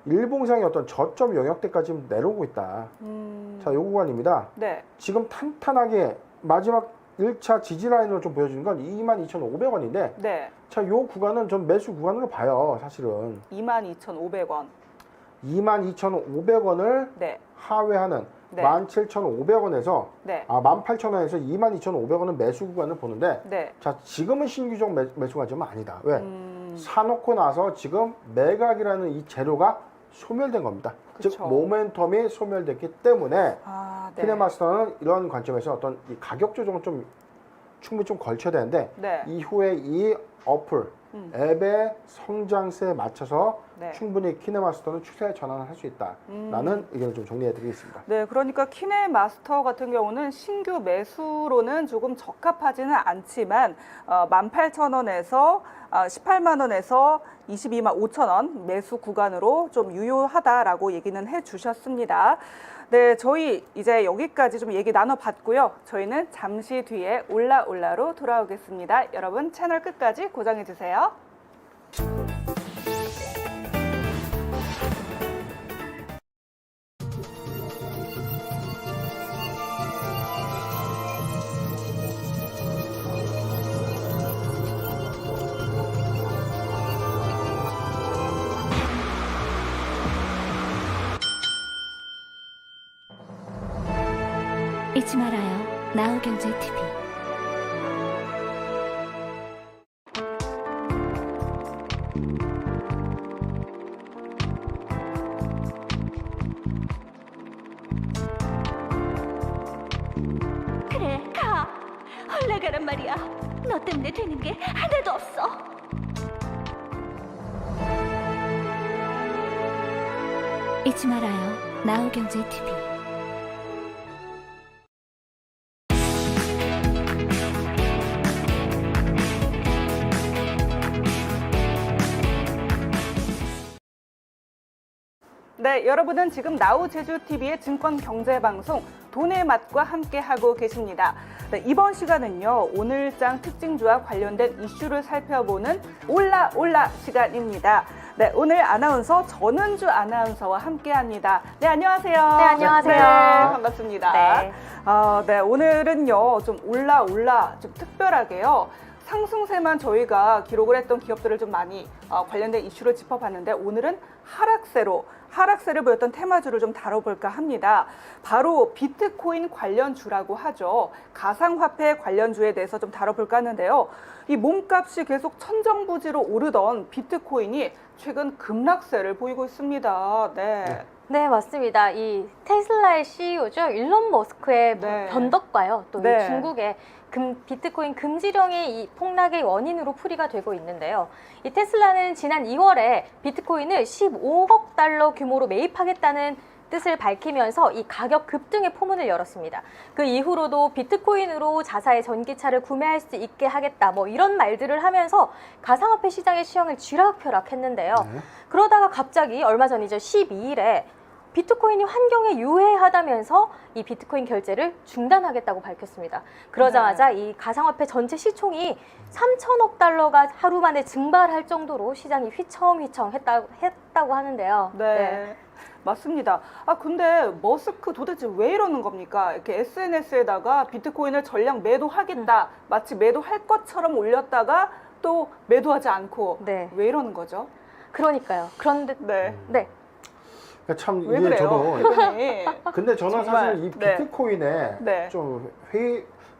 일봉상의 어떤 저점 영역대까지 내려오고 있다. 자, 요 구간입니다. 네, 지금 탄탄하게 마지막 1차 지지 라인으로 좀 보여주는 건 22,500원인데 네. 자, 요 구간은 전 매수 구간으로 봐요. 사실은 22,500원. 22,500원을 네, 하회하는 네. 17,500원에서 네, 18,000원에서 22,500원은 매수 구간을 보는데 네. 자, 지금은 신규적 매수 관점은 아니다. 왜? 사놓고 나서 지금 매각이라는 이 재료가 소멸된 겁니다. 그쵸. 즉 모멘텀이 소멸됐기 때문에 아, 네. 키네마스터는 이런 관점에서 어떤 이 가격 조정을 좀 충분히 좀 걸쳐야 되는데 네. 이후에 이 어플 앱의 성장세에 맞춰서 네. 충분히 키네마스터는 추세 전환을 할 수 있다라는 의견을 좀 정리해 드리겠습니다. 네, 그러니까 키네마스터 같은 경우는 신규 매수로는 조금 적합하지는 않지만 18,000원에서 18만 원에서 22만 5천 원 매수 구간으로 좀 유효하다라고 얘기는 해주셨습니다. 네, 저희 이제 여기까지 좀 얘기 나눠봤고요. 저희는 잠시 뒤에 올라로 돌아오겠습니다. 여러분 채널 끝까지 고정해주세요. 잊지 말아요. 나우경제TV. 그래, 가. 올라가란 말이야. 너 때문에 되는 게 하나도 없어. 잊지 말아요. 나우경제TV. 네, 여러분은 지금 나우제주TV의 증권경제방송 돈의 맛과 함께하고 계십니다. 네, 이번 시간은요, 오늘장 특징주와 관련된 이슈를 살펴보는 올라 시간입니다. 네, 오늘 아나운서 전은주 아나운서와 함께합니다. 네, 안녕하세요. 네, 안녕하세요. 네, 반갑습니다. 네. 네, 오늘은요, 좀 좀 특별하게요. 상승세만 저희가 기록을 했던 기업들을 좀 많이 관련된 이슈를 짚어봤는데 오늘은 하락세를 보였던 테마주를 좀 다뤄볼까 합니다. 바로 비트코인 관련주라고 하죠. 가상화폐 관련주에 대해서 좀 다뤄볼까 하는데요. 이 몸값이 계속 천정부지로 오르던 비트코인이 최근 급락세를 보이고 있습니다. 네. 네, 맞습니다. 이 테슬라의 CEO죠. 일론 머스크의 네. 변덕과요. 또 네. 이 중국의 비트코인 금지령이 이 폭락의 원인으로 풀이가 되고 있는데요. 이 테슬라는 지난 2월에 비트코인을 15억 달러 규모로 매입하겠다는 뜻을 밝히면서 이 가격 급등의 포문을 열었습니다. 그 이후로도 비트코인으로 자사의 전기차를 구매할 수 있게 하겠다, 뭐 이런 말들을 하면서 가상화폐 시장의 시황을 쥐락펴락했는데요. 네. 그러다가 갑자기 얼마 전이죠. 12일에 비트코인이 환경에 유해하다면서 이 비트코인 결제를 중단하겠다고 밝혔습니다. 그러자마자 이 가상화폐 전체 시총이 3천억 달러가 하루 만에 증발할 정도로 시장이 휘청휘청 했다고 하는데요. 네. 맞습니다. 근데 머스크 도대체 왜 이러는 겁니까? 이렇게 SNS에다가 비트코인을 전량 매도하겠다, 마치 매도할 것처럼 올렸다가 또 매도하지 않고 네. 왜 이러는 거죠? 그러니까요. 그런데 네. 네. 그러니까 참 왜 이게 그래요? 저도 대표님? 근데 저는 정말, 사실 이 네. 비트코인에 네. 좀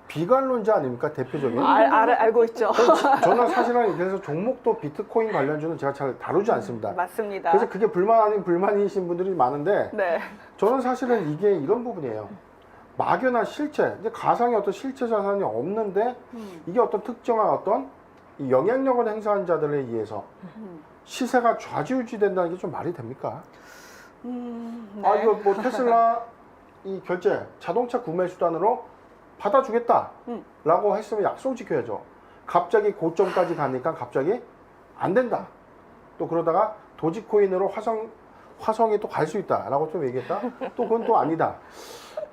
비관론자 아닙니까 대표적인? 알고 있죠. 저는 사실은 그래서 종목도 비트코인 관련주는 제가 잘 다루지 않습니다. 맞습니다. 그래서 그게 불만이신 분들이 많은데 네. 저는 사실은 이게 이런 부분이에요. 막연한 실체, 이제 가상의 어떤 실체 자산이 없는데 이게 어떤 특정한 어떤 이 영향력을 행사한 자들에 의해서 시세가 좌지우지된다는 게 좀 말이 됩니까? 네. 이거 뭐 테슬라 이 결제 자동차 구매 수단으로 받아주겠다라고 했으면 약속 지켜야죠. 갑자기 고점까지 가니까 갑자기 안 된다. 또 그러다가 도지코인으로 화성에 또 갈 수 있다라고 좀 얘기했다. 또 그건 또 아니다.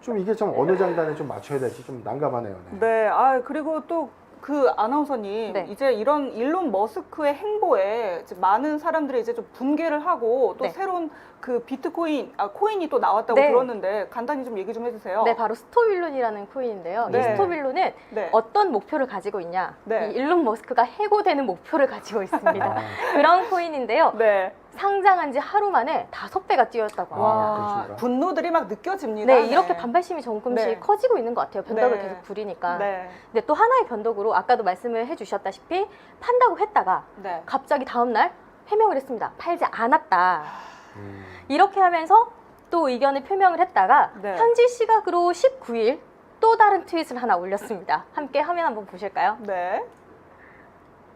좀 이게 좀 어느 장단에 좀 맞춰야 될지 좀 난감하네요. 네. 네. 그리고 또 그 아나운서님, 네. 이제 이런 일론 머스크의 행보에 이제 많은 사람들이 이제 좀 분개를 하고 또 네. 새로운 그 비트코인, 코인이 또 나왔다고 네. 들었는데 간단히 좀 얘기 좀 해주세요. 네, 바로 스토빌론이라는 코인인데요. 네. 이 스토빌론은 네. 어떤 목표를 가지고 있냐? 네. 이 일론 머스크가 해고되는 목표를 가지고 있습니다. 그런 코인인데요. 네. 상장한 지 하루 만에 5배가 뛰었다고 합니다. 와, 그렇습니까? 분노들이 막 느껴집니다. 네, 이렇게 반발심이 조금씩 네. 커지고 있는 것 같아요. 변덕을 네. 계속 부리니까. 네. 근데 또 하나의 변덕으로 아까도 말씀을 해주셨다시피 판다고 했다가 네. 갑자기 다음날 해명을 했습니다. 팔지 않았다. 이렇게 하면서 또 의견을 표명을 했다가 네. 현지 시각으로 19일 또 다른 트윗을 하나 올렸습니다. 함께 화면 한번 보실까요? 네.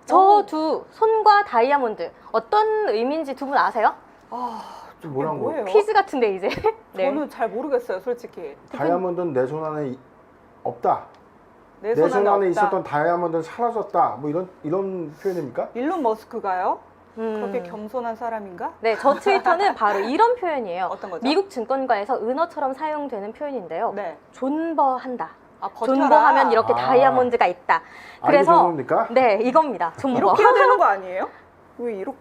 저 두 손과 다이아몬드 어떤 의미인지 두 분 아세요? 좀 뭐란 거? 뭐예요? 퀴즈 같은데 이제. 네. 저는 잘 모르겠어요, 솔직히. 다이아몬드는 내 손 안에 없다. 내 내 손 안에 없다. 있었던 다이아몬드는 사라졌다. 뭐 이런 표현입니까? 일론 머스크가요? 음. 그렇게 겸손한 사람인가? 네, 저 트위터는 바로 이런 표현이에요. 어떤 거죠? 미국 증권가에서 은어처럼 사용되는 표현인데요. 네. 존버한다. 버텨라. 존버하면 이렇게 아. 다이아몬드가 있다. 아, 이게 그래서 존버입니까? 네, 이겁니다. 존버. 이렇게 해야 되는 거 아니에요? 왜 이렇게?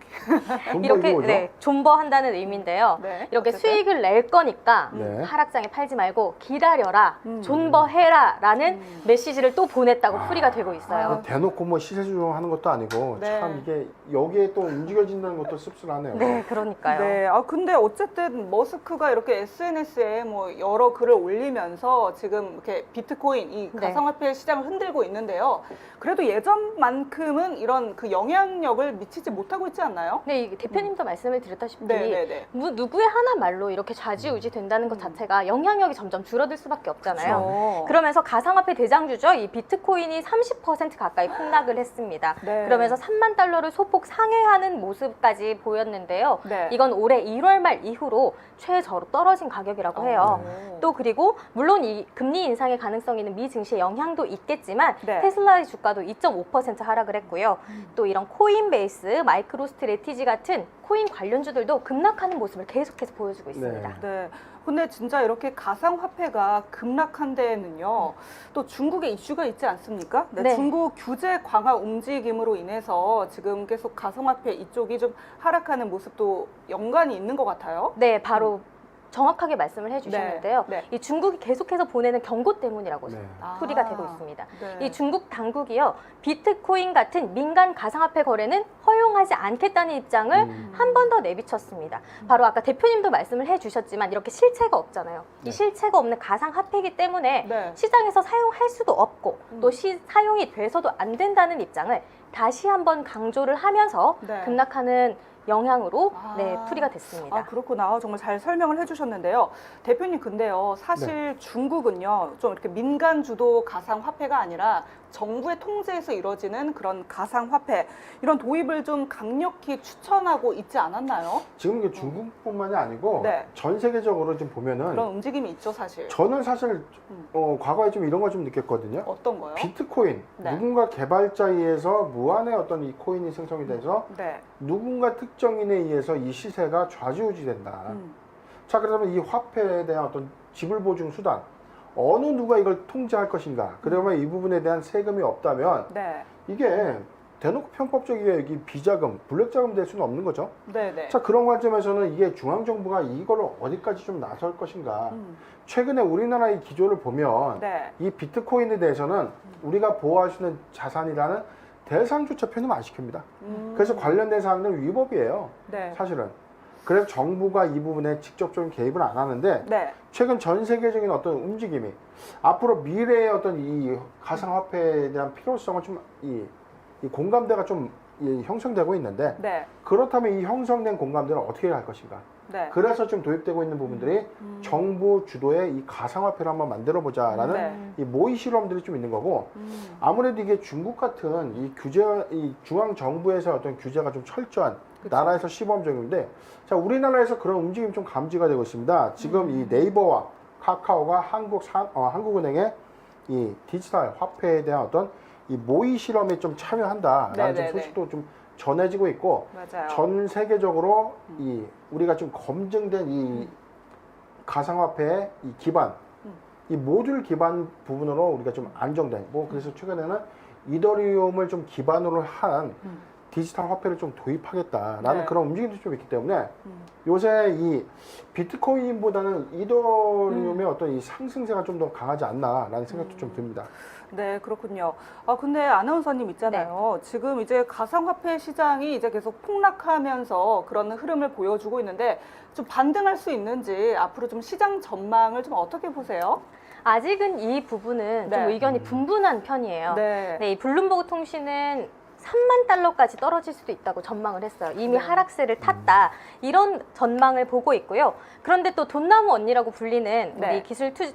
이렇게 뭐죠? 네, 존버한다는 의미인데요. 네, 이렇게 어쨌든. 수익을 낼 거니까 네. 하락장에 팔지 말고 기다려라, 음. 존버해라라는 메시지를 또 보냈다고 풀이가 되고 있어요. 뭐 대놓고 뭐 시세 조정하는 것도 아니고 네. 참 이게 여기에 또 움직여진다는 것도 씁쓸하네요. 네, 그러니까요. 네, 근데 어쨌든 머스크가 이렇게 SNS에 뭐 여러 글을 올리면서 지금 이렇게 비트코인 이 네. 가상화폐 시장을 흔들고 있는데요. 그래도 예전만큼은 이런 그 영향력을 미치지 못하고 있지 않나요? 네, 이 대표님도 말씀을 드렸다시피 네. 누구의 하나 말로 이렇게 좌지우지 된다는 것 자체가 영향력이 점점 줄어들 수밖에 없잖아요. 그렇죠. 그러면서 가상화폐 대장주죠. 이 비트코인이 30% 가까이 폭락을 했습니다. 네. 그러면서 3만 달러를 소폭 상회하는 모습까지 보였는데요. 네. 이건 올해 1월 말 이후로 최저로 떨어진 가격이라고 해요. 또 그리고 물론 이 금리 인상의 가능성이 있는 미 증시에 영향도 있겠지만 네. 테슬라의 주가도 2.5% 하락을 했고요. 또 이런 코인베이스, 마이크로스트래티지 같은 코인 관련주들도 급락하는 모습을 계속해서 보여주고 있습니다. 네. 근데 진짜 이렇게 가상화폐가 급락한 데에는요, 또 중국의 이슈가 있지 않습니까? 네. 중국 규제 강화 움직임으로 인해서 지금 계속 가상화폐 이쪽이 좀 하락하는 모습도 연관이 있는 것 같아요. 네, 바로 정확하게 말씀을 해주셨는데요. 네. 이 중국이 계속해서 보내는 경고 때문이라고 네. 풀이가 되고 있습니다. 네. 이 중국 당국이요, 비트코인 같은 민간 가상화폐 거래는 허용하지 않겠다는 입장을 한 번 더 내비쳤습니다. 바로 아까 대표님도 말씀을 해주셨지만 이렇게 실체가 없잖아요. 네. 이 실체가 없는 가상화폐이기 때문에 네. 시장에서 사용할 수도 없고 또 사용이 돼서도 안 된다는 입장을 다시 한번 강조를 하면서 네. 급락하는 영향으로 아. 네, 풀이가 됐습니다. 그렇구나. 정말 잘 설명을 해주셨는데요. 대표님, 근데요, 사실 중국은요, 좀 이렇게 민간 주도 가상화폐가 아니라 정부의 통제에서 이루어지는 그런 가상화폐, 이런 도입을 좀 강력히 추천하고 있지 않았나요? 지금 이게 중국뿐만이 아니고 네. 전 세계적으로 좀 보면은 그런 움직임이 있죠, 사실. 저는 사실 과거에 좀 이런 거 좀 느꼈거든요. 어떤 거요? 비트코인 네. 누군가 개발자에 의해서 무한의 어떤 이 코인이 생성이 돼서 네. 누군가 특정인에 의해서 이 시세가 좌지우지된다. 자, 그러면 이 화폐에 대한 어떤 지불 보증 수단, 어느 누가 이걸 통제할 것인가? 그러면 이 부분에 대한 세금이 없다면 네. 이게 대놓고 편법적이게 여기 비자금, 블랙자금 될 수는 없는 거죠. 네. 자, 그런 관점에서는 이게 중앙정부가 이걸 어디까지 좀 나설 것인가? 최근에 우리나라의 기조를 보면 네. 이 비트코인에 대해서는 우리가 보호할 수 있는 자산이라는 대상조차 표현 안 시킵니다. 그래서 관련된 사항들은 위법이에요. 네. 사실은. 그래서 정부가 이 부분에 직접적인 개입을 안 하는데 네. 최근 전 세계적인 어떤 움직임이 앞으로 미래의 어떤 이 가상화폐에 대한 필요성을 좀 이 공감대가 좀 형성되고 있는데 네. 그렇다면 이 형성된 공감대를 어떻게 할 것인가? 네. 그래서 좀 도입되고 있는 부분들이 정부 주도의 이 가상화폐를 한번 만들어 보자라는 네. 이 모의 실험들이 좀 있는 거고 아무래도 이게 중국 같은 이 이 중앙 정부에서 어떤 규제가 좀 철저한 나라에서 시범적인데 자 우리나라에서 그런 움직임이 좀 감지가 되고 있습니다. 지금 이 네이버와 카카오가 한국은행의 이 디지털 화폐에 대한 어떤 이 모의 실험에 좀 참여한다라는 좀 소식도 좀 전해지고 있고 맞아요. 전 세계적으로 이 우리가 좀 검증된 이 가상화폐의 이 기반, 이 모듈 기반 부분으로 우리가 좀 안정된 뭐 그래서 최근에는 이더리움을 좀 기반으로 한 디지털 화폐를 좀 도입하겠다라는 네. 그런 움직임도 좀 있기 때문에 요새 이 비트코인보다는 이더리움의 어떤 이 상승세가 좀 더 강하지 않나라는 생각도 좀 듭니다. 네, 그렇군요. 근데 아나운서님 있잖아요. 지금 이제 가상화폐 시장이 이제 계속 폭락하면서 그런 흐름을 보여주고 있는데 좀 반등할 수 있는지 앞으로 좀 시장 전망을 좀 어떻게 보세요? 아직은 이 부분은 좀 네. 의견이 분분한 편이에요. 네. 네, 이 블룸버그 통신은 3만 달러까지 떨어질 수도 있다고 전망을 했어요. 이미 하락세를 탔다. 이런 전망을 보고 있고요. 그런데 또 돈나무 언니라고 불리는 네. 우리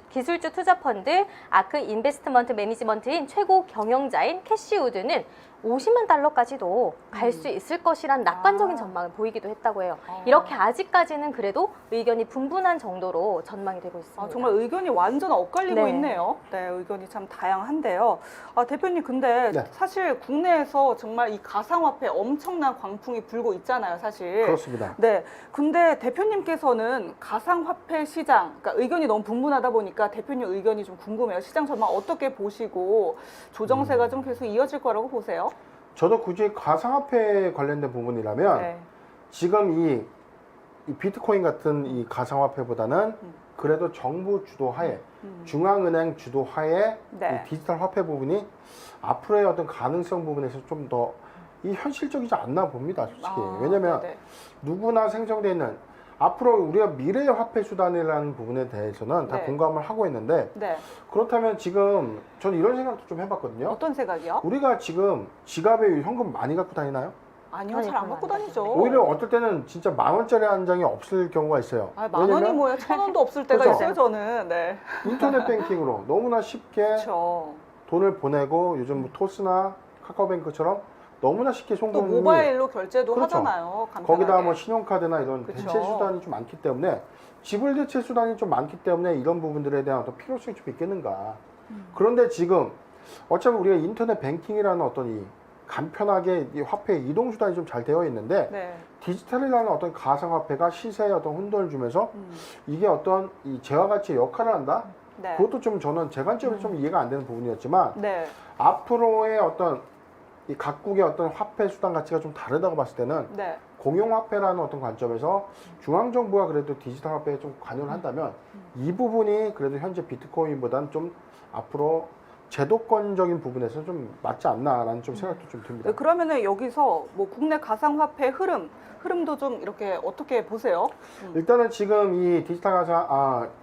기술주 투자 펀드 아크 인베스트먼트 매니지먼트인 최고 경영자인 캐시 우드는 50만 달러까지도 갈 수 있을 것이란 낙관적인 전망을 보이기도 했다고 해요. 이렇게 아직까지는 그래도 의견이 분분한 정도로 전망이 되고 있습니다. 정말 의견이 완전 엇갈리고 네. 있네요. 네, 의견이 참 다양한데요. 대표님, 근데 네. 사실 국내에서 정말 이 가상화폐 엄청난 광풍이 불고 있잖아요, 사실. 그렇습니다. 네, 근데 대표님께서는 가상화폐 시장, 그러니까 의견이 너무 분분하다 보니까 대표님 의견이 좀 궁금해요. 시장 전망 어떻게 보시고 조정세가 좀 계속 이어질 거라고 보세요? 저도 굳이 가상화폐 관련된 부분이라면 네. 지금 이 비트코인 같은 이 가상화폐보다는 그래도 정부 주도하에 중앙은행 주도하에 네. 이 디지털 화폐 부분이 앞으로의 어떤 가능성 부분에서 좀 더 이 현실적이지 않나 봅니다, 솔직히. 왜냐면 네네. 누구나 생성되어 있는 앞으로 우리가 미래의 화폐 수단이라는 부분에 대해서는 다 네. 공감을 하고 있는데 네. 그렇다면 지금 저는 이런 생각도 좀 해봤거든요. 어떤 생각이요? 우리가 지금 지갑에 현금 많이 갖고 다니나요? 아니요, 아니, 잘 안 별로 갖고 안 다니죠. 오히려 어떨 때는 진짜 10,000원짜리 한 장이 없을 경우가 있어요. 아, 만 원이 뭐야? 1,000원도 없을 때가 그렇죠. 있어요, 저는. 네. 인터넷 뱅킹으로 너무나 쉽게 그렇죠. 돈을 보내고 요즘 뭐 토스나 카카오뱅크처럼 너무나 쉽게 또 송금이 모바일로 결제도 그렇죠. 하잖아요. 간편하게. 거기다 뭐 신용카드나 이런 그쵸. 대체 수단이 좀 많기 때문에 지불 대체 수단이 좀 많기 때문에 이런 부분들에 대한 어떤 필요성이 좀 있겠는가. 그런데 지금 어차피 우리가 인터넷 뱅킹이라는 어떤 이 간편하게 이 화폐 이동 수단이 좀 잘 되어 있는데 네. 디지털이라는 어떤 가상화폐가 시세에 어떤 혼돈을 주면서 이게 어떤 이 재화 가치의 역할을 한다. 네. 그것도 좀 저는 제 관점에서 좀 이해가 안 되는 부분이었지만 네. 앞으로의 어떤 이 각국의 어떤 화폐 수단 가치가 좀 다르다고 봤을 때는 네. 공용화폐라는 어떤 관점에서 중앙정부가 그래도 디지털 화폐에 좀 관여를 한다면 이 부분이 그래도 현재 비트코인보다는 좀 앞으로 제도권적인 부분에서 좀 맞지 않나라는 좀 생각도 좀 듭니다. 네, 그러면은 여기서 뭐 국내 가상화폐 흐름도 좀 이렇게 어떻게 보세요? 일단은 지금 이 디지털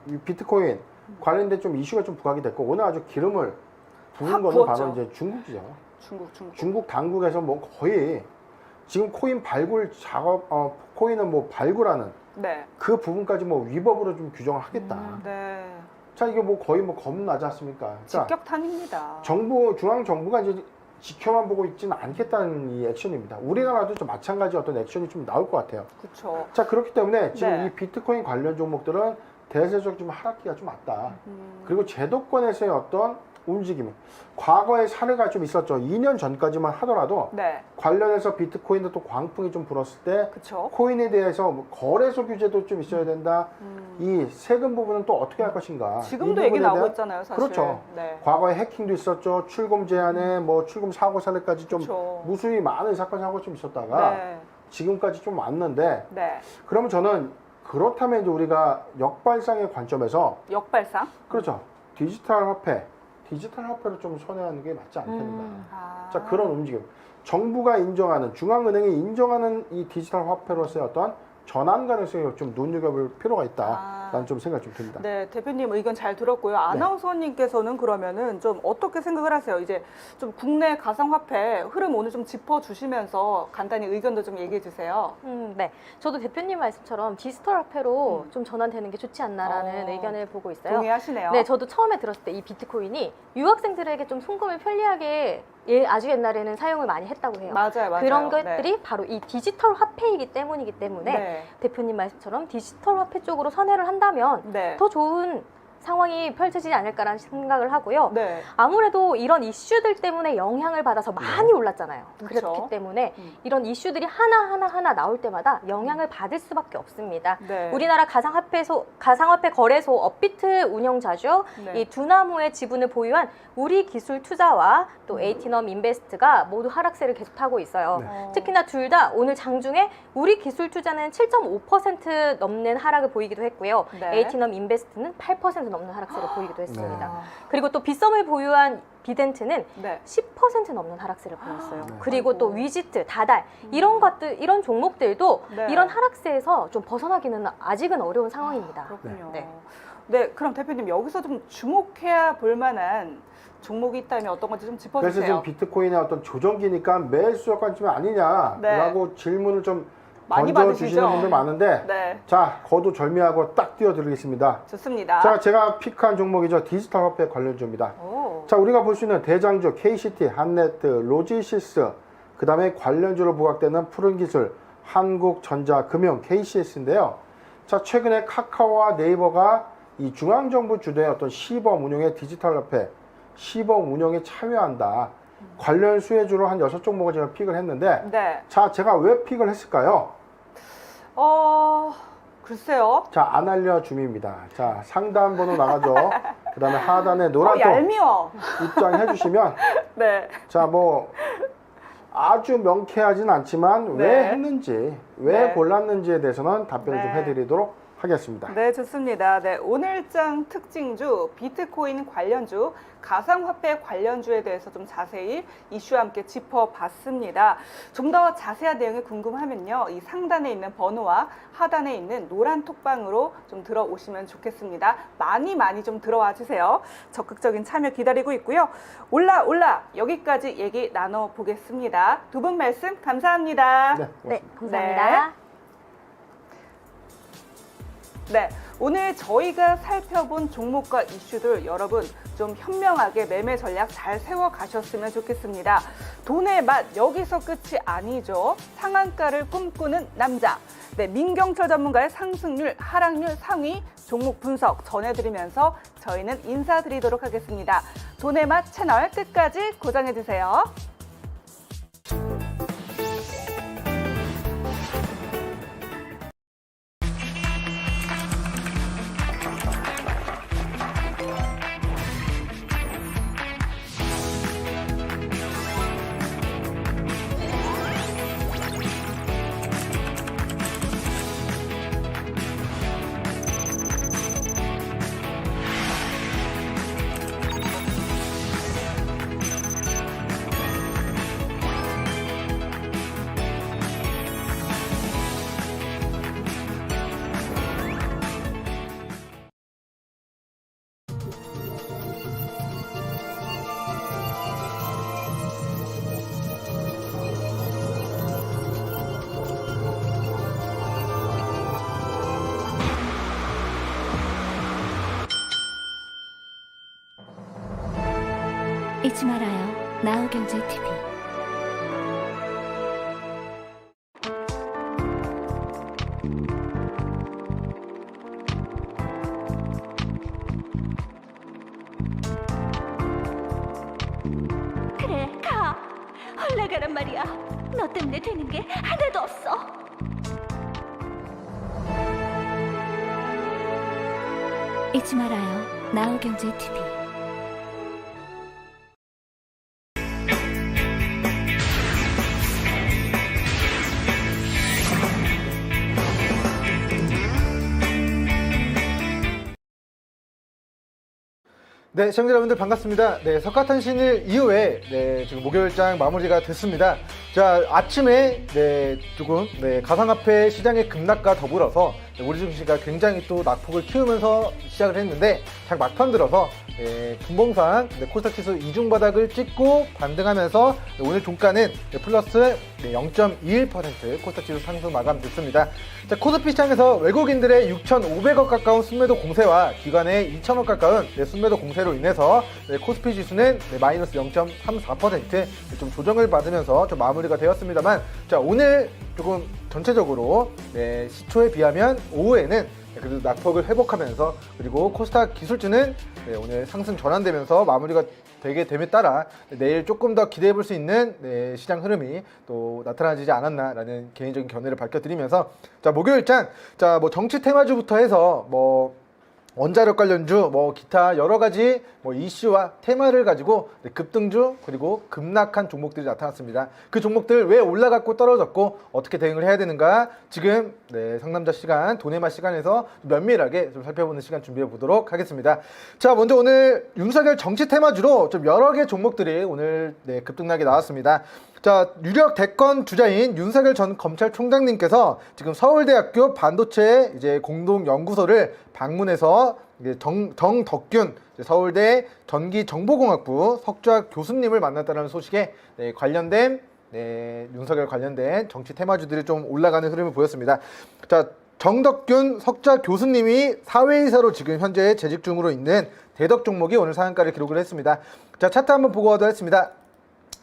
이 비트코인 관련된 좀 이슈가 좀 부각이 됐고 오늘 아주 기름을 부은 확 거는 부었죠. 바로 이제 중국이죠. 중국. 중국 당국에서 뭐 거의 지금 코인 발굴 작업, 코인은 뭐 발굴하는 네. 그 부분까지 뭐 위법으로 좀 규정을 하겠다. 네. 자, 이게 뭐 거의 뭐 겁나지 않습니까? 자, 직격탄입니다. 중앙 정부가 이제 지켜만 보고 있지는 않겠다는 이 액션입니다. 우리나라도 좀 마찬가지 어떤 액션이 좀 나올 것 같아요. 그렇죠. 자, 그렇기 때문에 지금 네. 이 비트코인 관련 종목들은 대세적 좀 하락기가 좀 왔다. 그리고 제도권에서의 어떤 움직임, 과거의 사례가 좀 있었죠. 2년 전까지만 하더라도 네. 관련해서 비트코인도 또 광풍이 좀 불었을 때 그렇죠. 코인에 대해서 뭐 거래소 규제도 좀 있어야 된다. 이 세금 부분은 또 어떻게 할 것인가. 이 지금도 얘기 부분에 나오고 대한 있잖아요, 사실. 그렇죠. 네. 과거에 해킹도 있었죠. 출금 제한에 뭐 출금 사고 사례까지 좀 그렇죠. 무수히 많은 사건 사고 좀 있었다가 네. 지금까지 좀 왔는데 네. 그러면 저는 그렇다면 이제 우리가 역발상의 관점에서 역발상. 그렇죠. 디지털 화폐를 좀 선회하는 게 맞지 않겠는가. 아. 자, 그런 움직임. 정부가 인정하는, 중앙은행이 인정하는 이 디지털 화폐로서의 어떤 전환 가능성이 좀 눈여겨볼 필요가 있다라는 좀 생각이 좀 듭니다. 네, 대표님 의견 잘 들었고요. 아나운서님께서는 그러면은 좀 어떻게 생각을 하세요? 이제 좀 국내 가상화폐 흐름 오늘 좀 짚어주시면서 간단히 의견도 좀 얘기해 주세요. 네. 저도 대표님 말씀처럼 디지털 화폐로 좀 전환되는 게 좋지 않나라는 의견을 보고 있어요. 동의하시네요. 네, 저도 처음에 들었을 때 이 비트코인이 유학생들에게 좀 송금을 편리하게 아주 옛날에는 사용을 많이 했다고 해요. 맞아요. 그런 네. 것들이 바로 이 디지털 화폐이기 때문이기 때문에 네. 대표님 말씀처럼 디지털 화폐 쪽으로 선회를 한다면 네. 더 좋은 상황이 펼쳐지지 않을까라는 생각을 하고요. 네. 아무래도 이런 이슈들 때문에 영향을 받아서 많이 올랐잖아요. 그렇죠. 그렇기 때문에 이런 이슈들이 하나 나올 때마다 영향을 받을 수밖에 없습니다. 네. 우리나라 가상화폐 거래소 업비트 운영자죠. 네. 이 두나무의 지분을 보유한 우리기술투자와 또 에이티넘 인베스트가 모두 하락세를 계속 타고 있어요. 네. 특히나 둘 다 오늘 장중에 우리기술투자는 7.5% 넘는 하락을 보이기도 했고요. 네. 에이티넘 인베스트는 8% 넘는 하락세를 보이기도 했습니다. 아. 그리고 또 빗썸을 보유한 비덴트는 네. 10% 넘는 하락세를 보였어요. 네. 그리고 또 위지트, 다달 이런 것들, 이런 종목들도 네. 이런 하락세에서 좀 벗어나기는 아직은 어려운 상황입니다. 그렇군요. 네. 네, 그럼 대표님 여기서 좀 주목해야 볼 만한 종목이 있다면 어떤 건지 좀 그래서 지금 짚어주세요. 비트코인의 어떤 조정기니까 매수 관점이 아니냐라고 네. 질문을 좀 많이 던져주시는 받으시죠? 분들 많은데 네, 자, 거두절미하고 딱 띄워드리겠습니다. 좋습니다. 자, 제가 픽한 종목이죠. 디지털 화폐 관련주입니다. 오. 자, 우리가 볼 수 있는 대장주 KCT, 한네트, 로지시스, 그 다음에 관련주로 부각되는 푸른기술, 한국전자금융, KCS인데요. 자, 최근에 카카오와 네이버가 이 중앙정부 주도의 어떤 시범 운영의 디지털 화폐, 시범 운영에 참여한다. 관련 수혜주로 한 6종목을 제가 픽을 했는데 네. 자, 제가 왜 픽을 했을까요? 글쎄요. 자, 안 알려줌입니다. 자, 상단 번호 나가죠. 그 다음에 하단에 노란 통 얄미워. 입장해 주시면 네. 자, 뭐 아주 명쾌하진 않지만 네. 왜 했는지, 왜 네. 골랐는지에 대해서는 답변을 네. 좀 해드리도록 하겠습니다. 네, 좋습니다. 네, 오늘장 특징주, 비트코인 관련주, 가상화폐 관련주에 대해서 좀 자세히 이슈와 함께 짚어봤습니다. 좀 더 자세한 내용이 궁금하면요, 이 상단에 있는 번호와 하단에 있는 노란 톡방으로 좀 들어오시면 좋겠습니다. 많이 좀 들어와 주세요. 적극적인 참여 기다리고 있고요. 올라 여기까지 얘기 나눠보겠습니다. 두 분 말씀 감사합니다. 네, 네, 고맙습니다. 감사합니다. 네, 오늘 저희가 살펴본 종목과 이슈들 여러분 좀 현명하게 매매 전략 잘 세워 가셨으면 좋겠습니다. 돈의 맛 여기서 끝이 아니죠. 상한가를 꿈꾸는 남자. 네, 민경철 전문가의 상승률, 하락률 상위 종목 분석 전해드리면서 저희는 인사드리도록 하겠습니다. 돈의 맛 채널 끝까지 고정해 주세요. 잊지 말아요. 나우경제TV. 그래, 가. 올라가란 말이야. 너 때문에 되는 게 하나도 없어. 잊지 말아요. 나우경제TV. 네, 시청자 여러분들 반갑습니다. 네, 석가탄신일 이후에 지금 목요일장 마무리가 됐습니다. 자, 아침에 조금 가상화폐 시장의 급락과 더불어서 우리 증시가 굉장히 또 낙폭을 키우면서 시작을 했는데 장 막판 들어서 분봉상 코스닥 지수 이중 바닥을 찍고 반등하면서 오늘 종가는 플러스 0.21% 코스닥 지수 상승 마감됐습니다. 자, 코스피 시장에서 외국인들의 6,500억 가까운 순매도 공세와 기관의 2,000억 가까운 순매도 공세로 인해서 코스피 지수는 마이너스 0.34% 좀 조정을 받으면서 좀 마무리가 되었습니다만, 자, 오늘 조금 전체적으로 시초에 비하면 오후에는 그래도 낙폭을 회복하면서, 그리고 코스닥 기술주는 오늘 상승 전환되면서 마무리가 되게 됨에 따라 내일 조금 더 기대해 볼 수 있는 시장 흐름이 또 나타나지 않았나라는 개인적인 견해를 밝혀드리면서, 자, 목요일장, 자, 뭐 정치 테마주부터 해서 뭐 원자력 관련주, 뭐 기타 여러 가지 뭐 이슈와 테마를 가지고 급등주 그리고 급락한 종목들이 나타났습니다. 그 종목들 왜 올라갔고 떨어졌고 어떻게 대응을 해야 되는가, 지금 상남자 시간, 돈의 맛 시간에서 면밀하게 좀 살펴보는 시간 준비해 보도록 하겠습니다. 자, 먼저 오늘 윤석열 정치 테마주로 좀 여러 개 종목들이 오늘 급등락이 나왔습니다. 자, 유력 대권 주자인 윤석열 전 검찰총장님께서 지금 서울대학교 반도체 이제 공동연구소를 방문해서 이제 정덕균 서울대 전기정보공학부 석좌 교수님을 만났다는 소식에 관련된 윤석열 관련된 정치 테마주들이 좀 올라가는 흐름을 보였습니다. 자, 정덕균 석좌 교수님이 사회이사로 지금 현재 재직 중으로 있는 대덕 종목이 오늘 상한가를 기록을 했습니다. 자, 차트 한번 보고 가도록 하겠습니다.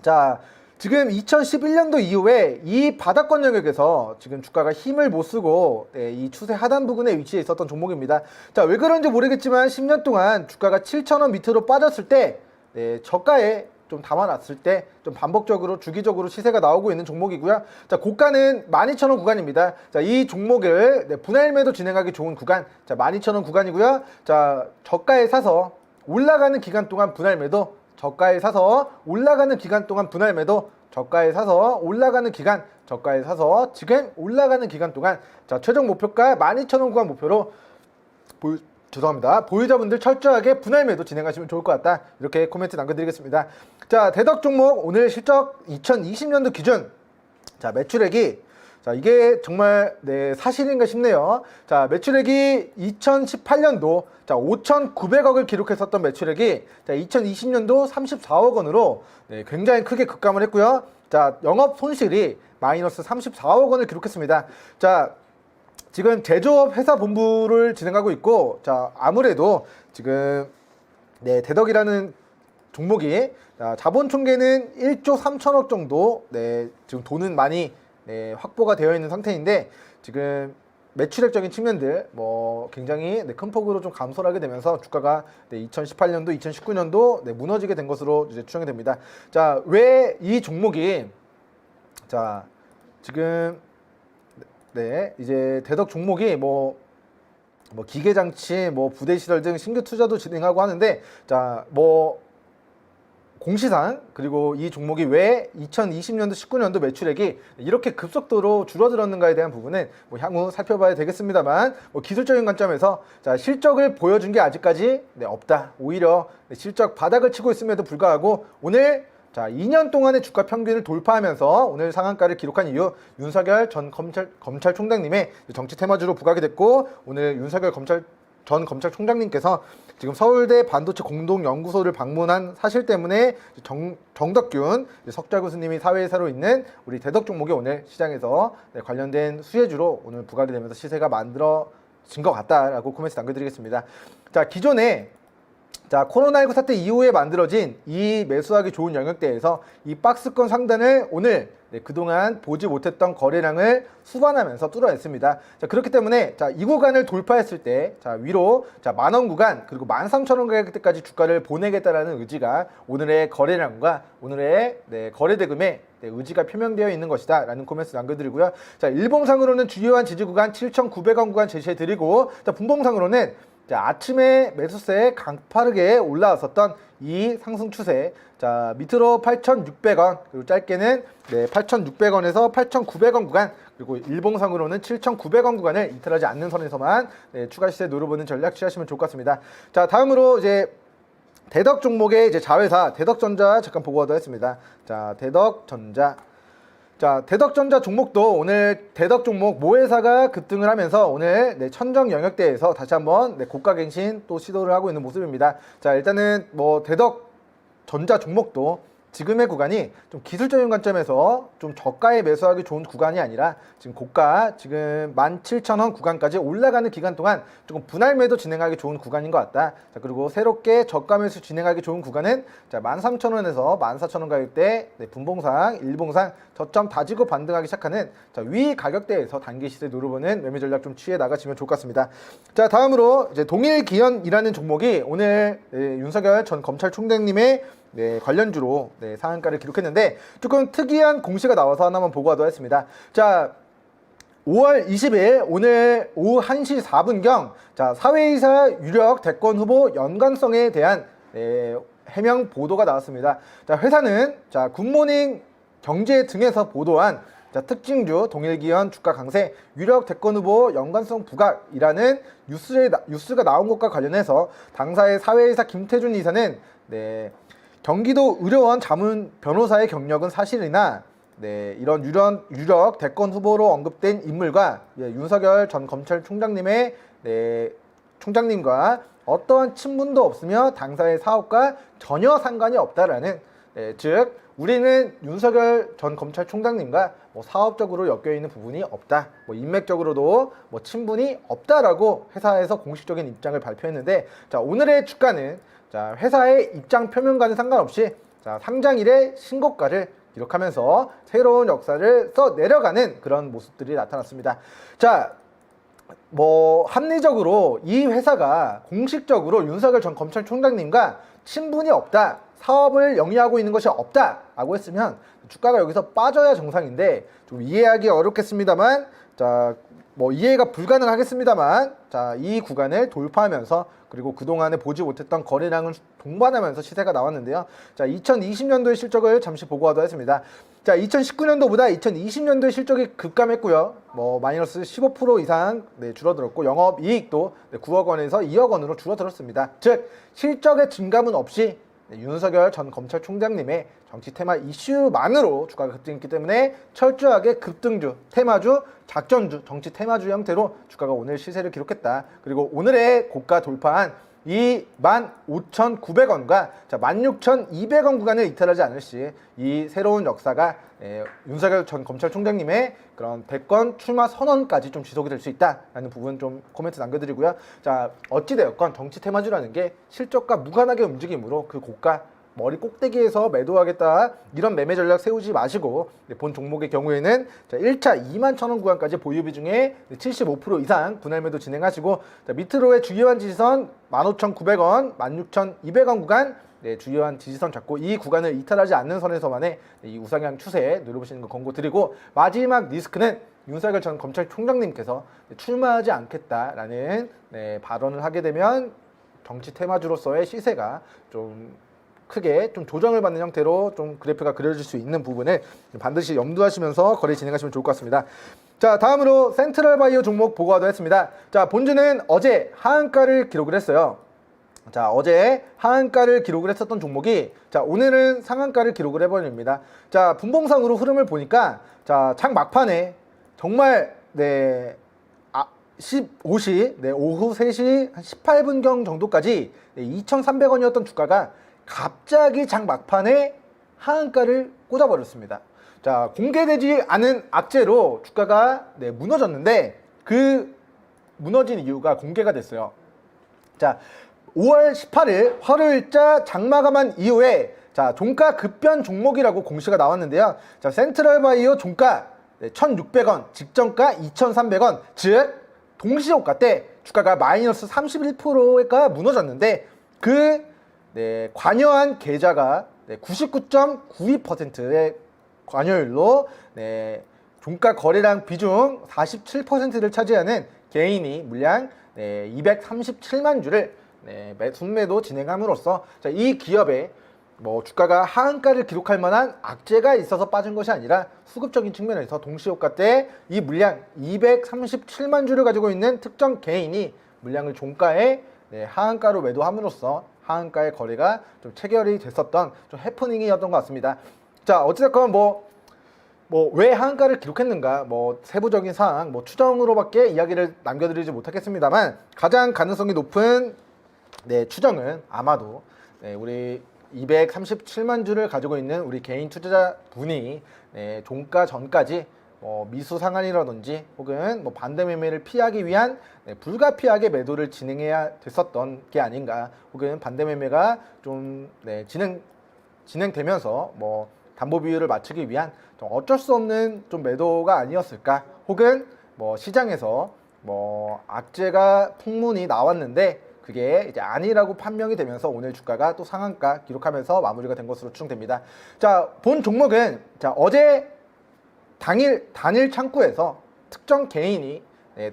자, 지금 2011년도 이후에 이 바닥권 영역에서 지금 주가가 힘을 못 쓰고 이 추세 하단 부근에 위치해 있었던 종목입니다. 자, 왜 그런지 모르겠지만 10년 동안 주가가 7,000원 밑으로 빠졌을 때 저가에 좀 담아놨을 때 좀 반복적으로 주기적으로 시세가 나오고 있는 종목이고요. 자, 고가는 12,000원 구간입니다. 자, 이 종목을 분할 매도 진행하기 좋은 구간, 자, 12,000원 구간이고요. 자, 저가에 사서 올라가는 기간 동안 분할 매도, 저가에 사서 올라가는 기간 동안 분할 매도, 저가에 사서 올라가는 기간, 저가에 사서 지금 올라가는 기간 동안 자 최종 목표가 12,000원 구간 목표로 죄송합니다. 보유자분들 철저하게 분할 매도 진행하시면 좋을 것 같다. 이렇게 코멘트 남겨드리겠습니다. 자, 대덕 종목 오늘 실적 2020년도 기준 자 매출액이 자 이게 정말 네 사실인가 싶네요. 자 매출액이 2018년도 자 5,900억을 기록했었던 매출액이 자 2020년도 34억 원으로 네, 굉장히 크게 급감을 했고요. 자 영업 손실이 마이너스 34억 원을 기록했습니다. 자 지금 제조업 회사 본부를 진행하고 있고 자 아무래도 지금 네 대덕이라는 종목이 자본 총계는 1조 3천억 정도 네 지금 돈은 많이 네, 확보가 되어 있는 상태인데 지금 매출액적인 측면들 뭐 굉장히 네, 큰 폭으로 좀 감소를 하게 되면서 주가가 네, 2018년도, 2019년도 네, 무너지게 된 것으로 이제 추정이 됩니다. 자, 왜 이 종목이 자 지금 네 이제 대덕 종목이 뭐 기계장치, 뭐 부대시설 등 신규 투자도 진행하고 하는데 자 뭐 공시상 그리고 이 종목이 왜 2020년도 19년도 매출액이 이렇게 급속도로 줄어들었는가에 대한 부분은 뭐 향후 살펴봐야 되겠습니다만 뭐 기술적인 관점에서 자 실적을 보여준 게 아직까지 네, 없다. 오히려 실적 바닥을 치고 있음에도 불구하고 오늘 자 2년 동안의 주가 평균을 돌파하면서 오늘 상한가를 기록한 이후 윤석열 전 검찰총장님의 정치 테마주로 부각이 됐고 오늘 윤석열 전 검찰총장님께서 지금 서울대 반도체 공동연구소를 방문한 사실 때문에 정덕균 석좌 교수님이 사회이사로 있는 우리 대덕 종목이 오늘 시장에서 네, 관련된 수혜주로 오늘 부각이 되면서 시세가 만들어진 것 같다라고 코멘트 남겨드리겠습니다. 자 기존에 자 코로나19 사태 이후에 만들어진 이 매수하기 좋은 영역대에서 이 박스권 상단을 오늘 네, 그동안 보지 못했던 거래량을 수반하면서 뚫어냈습니다. 자 그렇기 때문에 자 이 구간을 돌파했을 때 자 위로 자 만원 구간 그리고 13,000원 가격대까지 주가를 보내겠다라는 의지가 오늘의 거래량과 오늘의 네, 거래대금에 네, 의지가 표명되어 있는 것이다 라는 코멘트 남겨드리고요. 자 일봉상으로는 주요한 지지 구간 7,900원 구간 제시해드리고 자 분봉상으로는 자, 아침에 매수세에 강파르게 올라왔었던 이 상승 추세. 자, 밑으로 8,600원, 그리고 짧게는 네, 8,600원에서 8,900원 구간, 그리고 일봉상으로는 7,900원 구간을 이탈하지 않는 선에서만 네, 추가 시세 노려보는 전략 취하시면 좋을 것 같습니다. 자, 다음으로 이제 대덕 종목의 이제 자회사 대덕전자 잠깐 보고 가도록 하겠습니다. 자, 대덕전자. 자, 대덕전자 종목도 오늘 대덕 종목 모회사가 급등을 하면서 오늘 네, 천정 영역대에서 다시 한번 네, 고가 갱신 또 시도를 하고 있는 모습입니다. 자, 일단은 뭐 대덕전자 종목도 지금의 구간이 좀 기술적인 관점에서 좀 저가에 매수하기 좋은 구간이 아니라 지금 고가 지금 17,000원 구간까지 올라가는 기간 동안 조금 분할 매도 진행하기 좋은 구간인 것 같다. 자 그리고 새롭게 저가 매수 진행하기 좋은 구간은 자 13,000원에서 14,000원 가격대 네, 분봉상, 일봉상 저점 다지고 반등하기 시작하는 자, 위 가격대에서 단기 시세 노려보는 매매 전략 좀 취해 나가시면 좋을 것 같습니다. 자 다음으로 이제 동일기현이라는 종목이 오늘 네, 윤석열 전 검찰총장님의 네, 관련주로 네, 상한가를 기록했는데 조금 특이한 공시가 나와서 하나만 보고 가도록 하겠습니다. 자 5월 20일 오늘 오후 1시 4분경 자 사회이사 유력 대권 후보 연관성에 대한 네, 해명 보도가 나왔습니다. 자 회사는 자 굿모닝 경제 등에서 보도한 자 특징주 동일기현 주가 강세 유력 대권 후보 연관성 부각이라는 뉴스가 나온 것과 관련해서 당사의 사회이사 김태준 이사는 네, 경기도 의료원 자문 변호사의 경력은 사실이나 네, 이런 유력 대권 후보로 언급된 인물과 예, 윤석열 전 검찰총장님의 네, 총장님과 어떠한 친분도 없으며 당사의 사업과 전혀 상관이 없다라는 네, 즉 우리는 윤석열 전 검찰총장님과 뭐 사업적으로 엮여 있는 부분이 없다, 뭐 인맥적으로도 뭐 친분이 없다라고 회사에서 공식적인 입장을 발표했는데 자 오늘의 주가는 자 회사의 입장 표명과는 상관없이 자 상장일의 신고가를 기록하면서 새로운 역사를 써 내려가는 그런 모습들이 나타났습니다. 자, 뭐 합리적으로 이 회사가 공식적으로 윤석열 전 검찰총장님과 친분이 없다, 사업을 영위하고 있는 것이 없다라고 했으면 주가가 여기서 빠져야 정상인데 좀 이해하기 어렵겠습니다만 자 뭐 이해가 불가능하겠습니다만 자, 이 구간을 돌파하면서 그리고 그동안에 보지 못했던 거래량을 동반하면서 시세가 나왔는데요. 자, 2020년도의 실적을 잠시 보고하도록 하겠습니다. 자, 2019년도보다 2020년도의 실적이 급감했고요. 뭐 마이너스 15% 이상 줄어들었고 영업이익도 9억 원에서 2억 원으로 줄어들었습니다. 즉 실적의 증감은 없이 윤석열 전 검찰총장님의 정치 테마 이슈만으로 주가가 급등했기 때문에 철저하게 급등주, 테마주, 작전주, 정치 테마주 형태로 주가가 오늘 시세를 기록했다. 그리고 오늘의 고가 돌파한 이 15,900원과 16,200원 구간을 이탈하지 않을 시 이 새로운 역사가 윤석열 전 검찰총장님의 그런 대권 출마 선언까지 좀 지속이 될 수 있다라는 부분 좀 코멘트 남겨드리고요. 자, 어찌되었건 정치 테마주라는 게 실적과 무관하게 움직이므로 그 고가 머리 꼭대기에서 매도하겠다 이런 매매 전략 세우지 마시고 본 종목의 경우에는 1차 21,000원 구간까지 보유 비중에 75% 이상 분할 매도 진행하시고 밑으로의 주요한 지지선 15,900원, 16,200원 구간 주요한 지지선 잡고 이 구간을 이탈하지 않는 선에서만의 이 우상향 추세 노려보시는 거 권고드리고 마지막 리스크는 윤석열 전 검찰총장님께서 출마하지 않겠다라는 발언을 하게 되면 정치 테마주로서의 시세가 좀 크게 좀 조정을 받는 형태로 좀 그래프가 그려질 수 있는 부분을 반드시 염두하시면서 거래 진행하시면 좋을 것 같습니다. 자, 다음으로 센트럴바이오 종목 보고하도록 했습니다. 자, 본주는 어제 하한가를 기록을 했어요. 자, 어제 하한가를 기록을 했었던 종목이 자, 오늘은 상한가를 기록을 해버립니다. 자, 분봉상으로 흐름을 보니까 자, 장 막판에 정말 15시 오후 3시 한 18분경 정도까지 2,300원이었던 주가가 갑자기 장 막판에 하한가를 꽂아버렸습니다. 자, 공개되지 않은 악재로 주가가 무너졌는데 그 무너진 이유가 공개가 됐어요. 자, 5월 18일 화요일자 장마감한 이후에 자, 종가 급변 종목이라고 공시가 나왔는데요. 자, 센트럴바이오 종가 1,600원, 직전가 2,300원, 즉 동시호가 때 주가가 마이너스 31%가 무너졌는데 그 관여한 계좌가 99.92%의 관여율로 종가 거래량 비중 47%를 차지하는 개인이 물량 237만 주를 순매도 진행함으로써 자, 이 기업의 뭐 주가가 하한가를 기록할 만한 악재가 있어서 빠진 것이 아니라 수급적인 측면에서 동시호가 때 이 물량 237만 주를 가지고 있는 특정 개인이 물량을 종가에 하한가로 매도함으로써 하한가의 거래가 좀 체결이 됐었던 좀 해프닝이었던 것 같습니다. 자, 어찌됐건 왜 하한가를 기록했는가 세부적인 사항 추정으로밖에 이야기를 남겨드리지 못하겠습니다만 가장 가능성이 높은 추정은 아마도 우리 237만 주를 가지고 있는 우리 개인 투자자분이 종가 전까지 미수 상한이라든지 혹은 반대 매매를 피하기 위한 불가피하게 매도를 진행해야 됐었던 게 아닌가, 혹은 반대 매매가 좀 진행되면서 담보 비율을 맞추기 위한 좀 어쩔 수 없는 좀 매도가 아니었을까, 혹은 시장에서 악재가 풍문이 나왔는데 그게 이제 아니라고 판명이 되면서 오늘 주가가 또 상한가 기록하면서 마무리가 된 것으로 추정됩니다. 자, 본 종목은 자, 어제 단일 창구에서 특정 개인이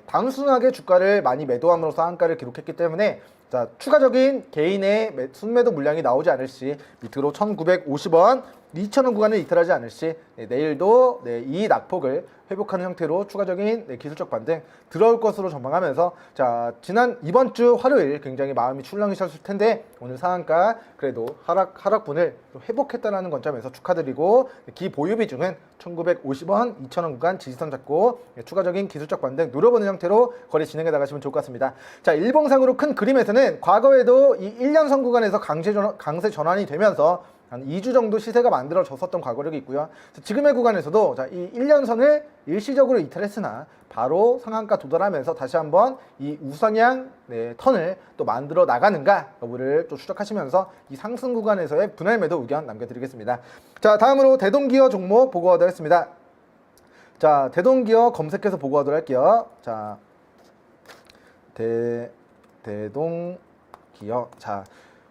단순하게 주가를 많이 매도함으로써 한가를 기록했기 때문에 자, 추가적인 개인의 순매도 물량이 나오지 않을 시 밑으로 1,950원, 2,000원 구간을 이탈하지 않을 시 내일도 이 낙폭을 회복하는 형태로 추가적인 기술적 반등 들어올 것으로 전망하면서 자, 이번 주 화요일 굉장히 마음이 출렁이셨을 텐데 오늘 상한가 그래도 하락분을 회복했다는 관점에서 축하드리고 기보유 비중은 1,950원, 2,000원 구간 지지선 잡고 추가적인 기술적 반등 노려보는 형태로 거래 진행해 나가시면 좋을 것 같습니다. 자, 일봉상으로 큰 그림에서는 과거에도 이 1년선 구간에서 강세 전환이 되면서 한 2주 정도 시세가 만들어졌었던 과거력이 있고요. 지금의 구간에서도 자, 이 1년선을 일시적으로 이탈했으나 바로 상한가 도달하면서 다시 한번 이 우상향 턴을 또 만들어 나가는가 여부를 또 추적하시면서 이 상승 구간에서의 분할 매도 의견 남겨드리겠습니다. 자, 다음으로 대동기어 종목 보고하도록 하겠습니다. 자, 대동기어 검색해서 보고하도록 할게요. 자, 대동기어. 자,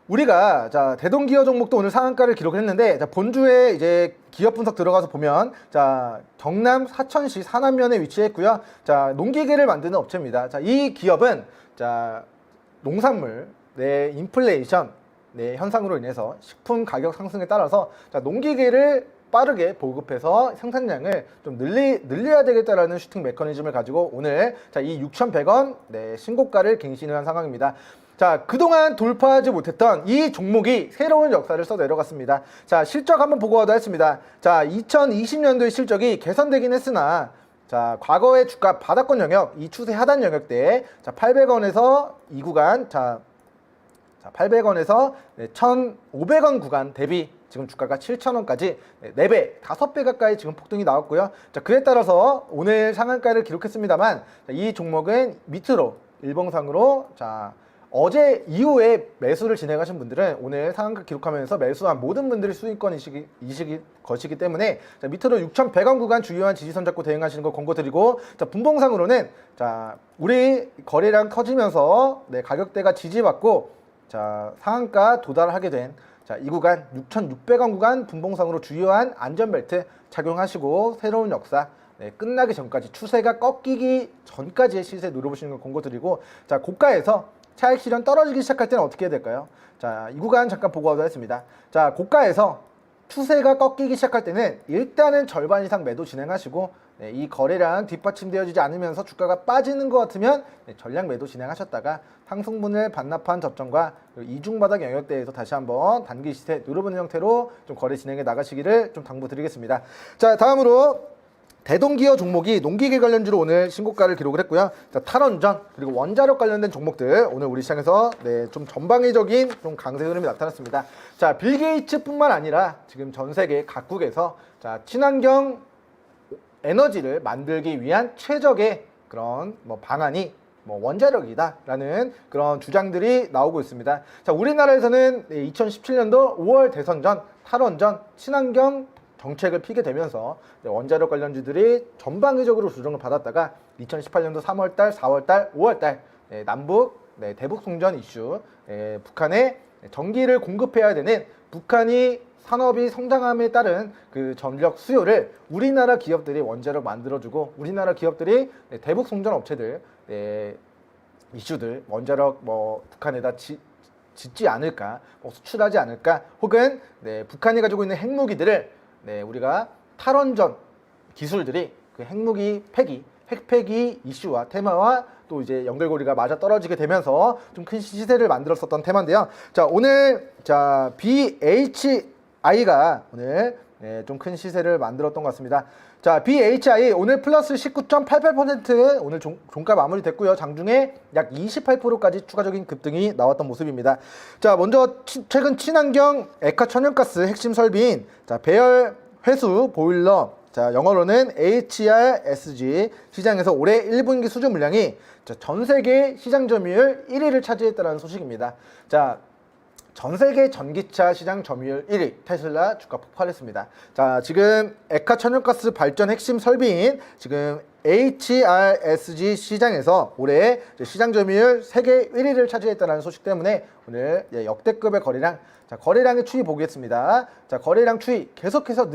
우리가 자 대동기업 종목도 오늘 상한가를 기록을 했는데 자 본주에 이제 기업 분석 들어가서 보면 자 경남 사천시 사남면에 위치했고요. 자 농기계를 만드는 업체입니다. 자 이 기업은 자 농산물 네 인플레이션 네 현상으로 인해서 식품 가격 상승에 따라서 자 농기계를 빠르게 보급해서 생산량을 좀 늘려야 되겠다라는 슈팅 메커니즘을 가지고 오늘 자 이 6,100원 네 신고가를 갱신을 한 상황입니다. 자, 그동안 돌파하지 못했던 이 종목이 새로운 역사를 써 내려갔습니다. 자, 실적 한번 보고 가도 했습니다. 자, 2020년도의 실적이 개선되긴 했으나 자, 과거의 주가 바닥권 영역, 이 추세 하단 영역대 자, 800원에서 이 구간 자 800원에서 1,500원 구간 대비 지금 주가가 7,000원까지 4배, 5배 가까이 지금 폭등이 나왔고요. 자, 그에 따라서 오늘 상한가를 기록했습니다만 자, 이 종목은 밑으로 일봉상으로 자 어제 이후에 매수를 진행하신 분들은 오늘 상한가 기록하면서 매수한 모든 분들이 수익권이시기 것이기 때문에 자, 밑으로 6,100원 구간 주요한 지지선 잡고 대응하시는 거 권고드리고 자, 분봉상으로는 자, 우리 거래량 터지면서 네, 가격대가 지지받고 자, 상한가 도달하게 된 자, 이 구간 6,600원 구간 분봉상으로 주요한 안전벨트 착용하시고 새로운 역사 네, 끝나기 전까지 추세가 꺾이기 전까지의 시세 노려보시는 걸 권고드리고 자, 고가에서 차익 실현 떨어지기 시작할 때는 어떻게 해야 될까요? 자, 이 구간 잠깐 보고 하겠습니다. 자, 고가에서 추세가 꺾이기 시작할 때는 일단은 절반 이상 매도 진행하시고 네, 이 거래량 뒷받침되어지지 않으면서 주가가 빠지는 것 같으면 네, 전량 매도 진행하셨다가 상승분을 반납한 저점과 이중바닥 영역대에서 다시 한번 단기 시세 누르는 형태로 좀 거래 진행해 나가시기를 좀 당부드리겠습니다. 자, 다음으로 대동기업 종목이 농기계 관련주로 오늘 신고가를 기록을 했고요. 자, 탈원전 그리고 원자력 관련된 종목들 오늘 우리 시장에서 네, 좀 전방위적인 좀 강세 흐름이 나타났습니다. 자, 빌 게이츠뿐만 아니라 지금 전 세계 각국에서 자, 친환경 에너지를 만들기 위한 최적의 그런 뭐 방안이 뭐 원자력이다라는 그런 주장들이 나오고 있습니다. 자, 우리나라에서는 2017년도 5월 대선 전 탈원전 친환경 정책을 피게 되면서 원자력 관련주들이 전방위적으로 조정을 받았다가 2018년도 3월달, 4월달, 5월달 남북 대북 송전 이슈 북한에 전기를 공급해야 되는 북한이 산업이 성장함에 따른 그 전력 수요를 우리나라 기업들이 원자력 만들어주고 우리나라 기업들이 대북 송전 업체들 이슈들 원자력 뭐 북한에다 짓지 않을까, 뭐 수출하지 않을까, 혹은 북한이 가지고 있는 핵무기들을 우리가 탈원전 기술들이 그 핵무기 폐기, 핵폐기 이슈와 테마와 또 이제 연결고리가 맞아 떨어지게 되면서 좀 큰 시세를 만들었었던 테마인데요. 자, 오늘 자 BHI가 오늘 좀 큰 시세를 만들었던 것 같습니다. 자, BHI 오늘 플러스 19.88% 오늘 종가 마무리됐고요. 장중에 약 28%까지 추가적인 급등이 나왔던 모습입니다. 자, 먼저 최근 친환경 액화 천연가스 핵심 설비인 자, 배열 회수 보일러 자, 영어로는 HRSG 시장에서 올해 1분기 수주 물량이 전 세계 시장 점유율 1위를 차지했다는 소식입니다. 자, 전 세계 전기차 시장 점유율 1위 테슬라 주가 폭발했습니다. 자, 지금 액화 천연가스 발전 핵심 설비인 지금 HRSG 시장에서 올해 시장 점유율 세계 1위를 차지했다는 소식 때문에 오늘 역대급의 거래량 자, 거래량의 추이 보겠습니다. 자, 거래량 추이 계속해서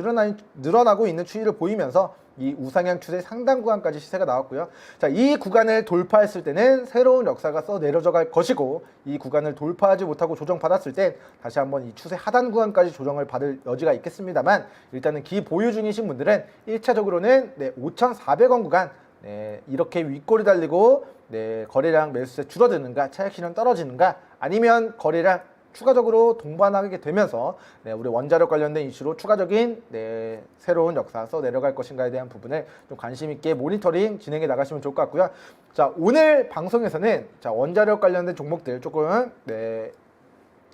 늘어나고 있는 추이를 보이면서 이 우상향 추세 상당 구간까지 시세가 나왔고요. 자, 이 구간을 돌파했을 때는 새로운 역사가 써 내려져 갈 것이고 이 구간을 돌파하지 못하고 조정받았을 때 다시 한번 이 추세 하단 구간까지 조정을 받을 여지가 있겠습니다만 일단은 기보유 중이신 분들은 1차적으로는 5,400원 구간 이렇게 윗골이 달리고 거래량 매수세 줄어드는가 차익 실현 떨어지는가 아니면 거래량 추가적으로 동반하게 되면서 우리 원자력 관련된 이슈로 추가적인 새로운 역사 써 내려갈 것인가에 대한 부분을 좀 관심 있게 모니터링 진행해 나가시면 좋을 것 같고요. 자, 오늘 방송에서는 자, 원자력 관련된 종목들 조금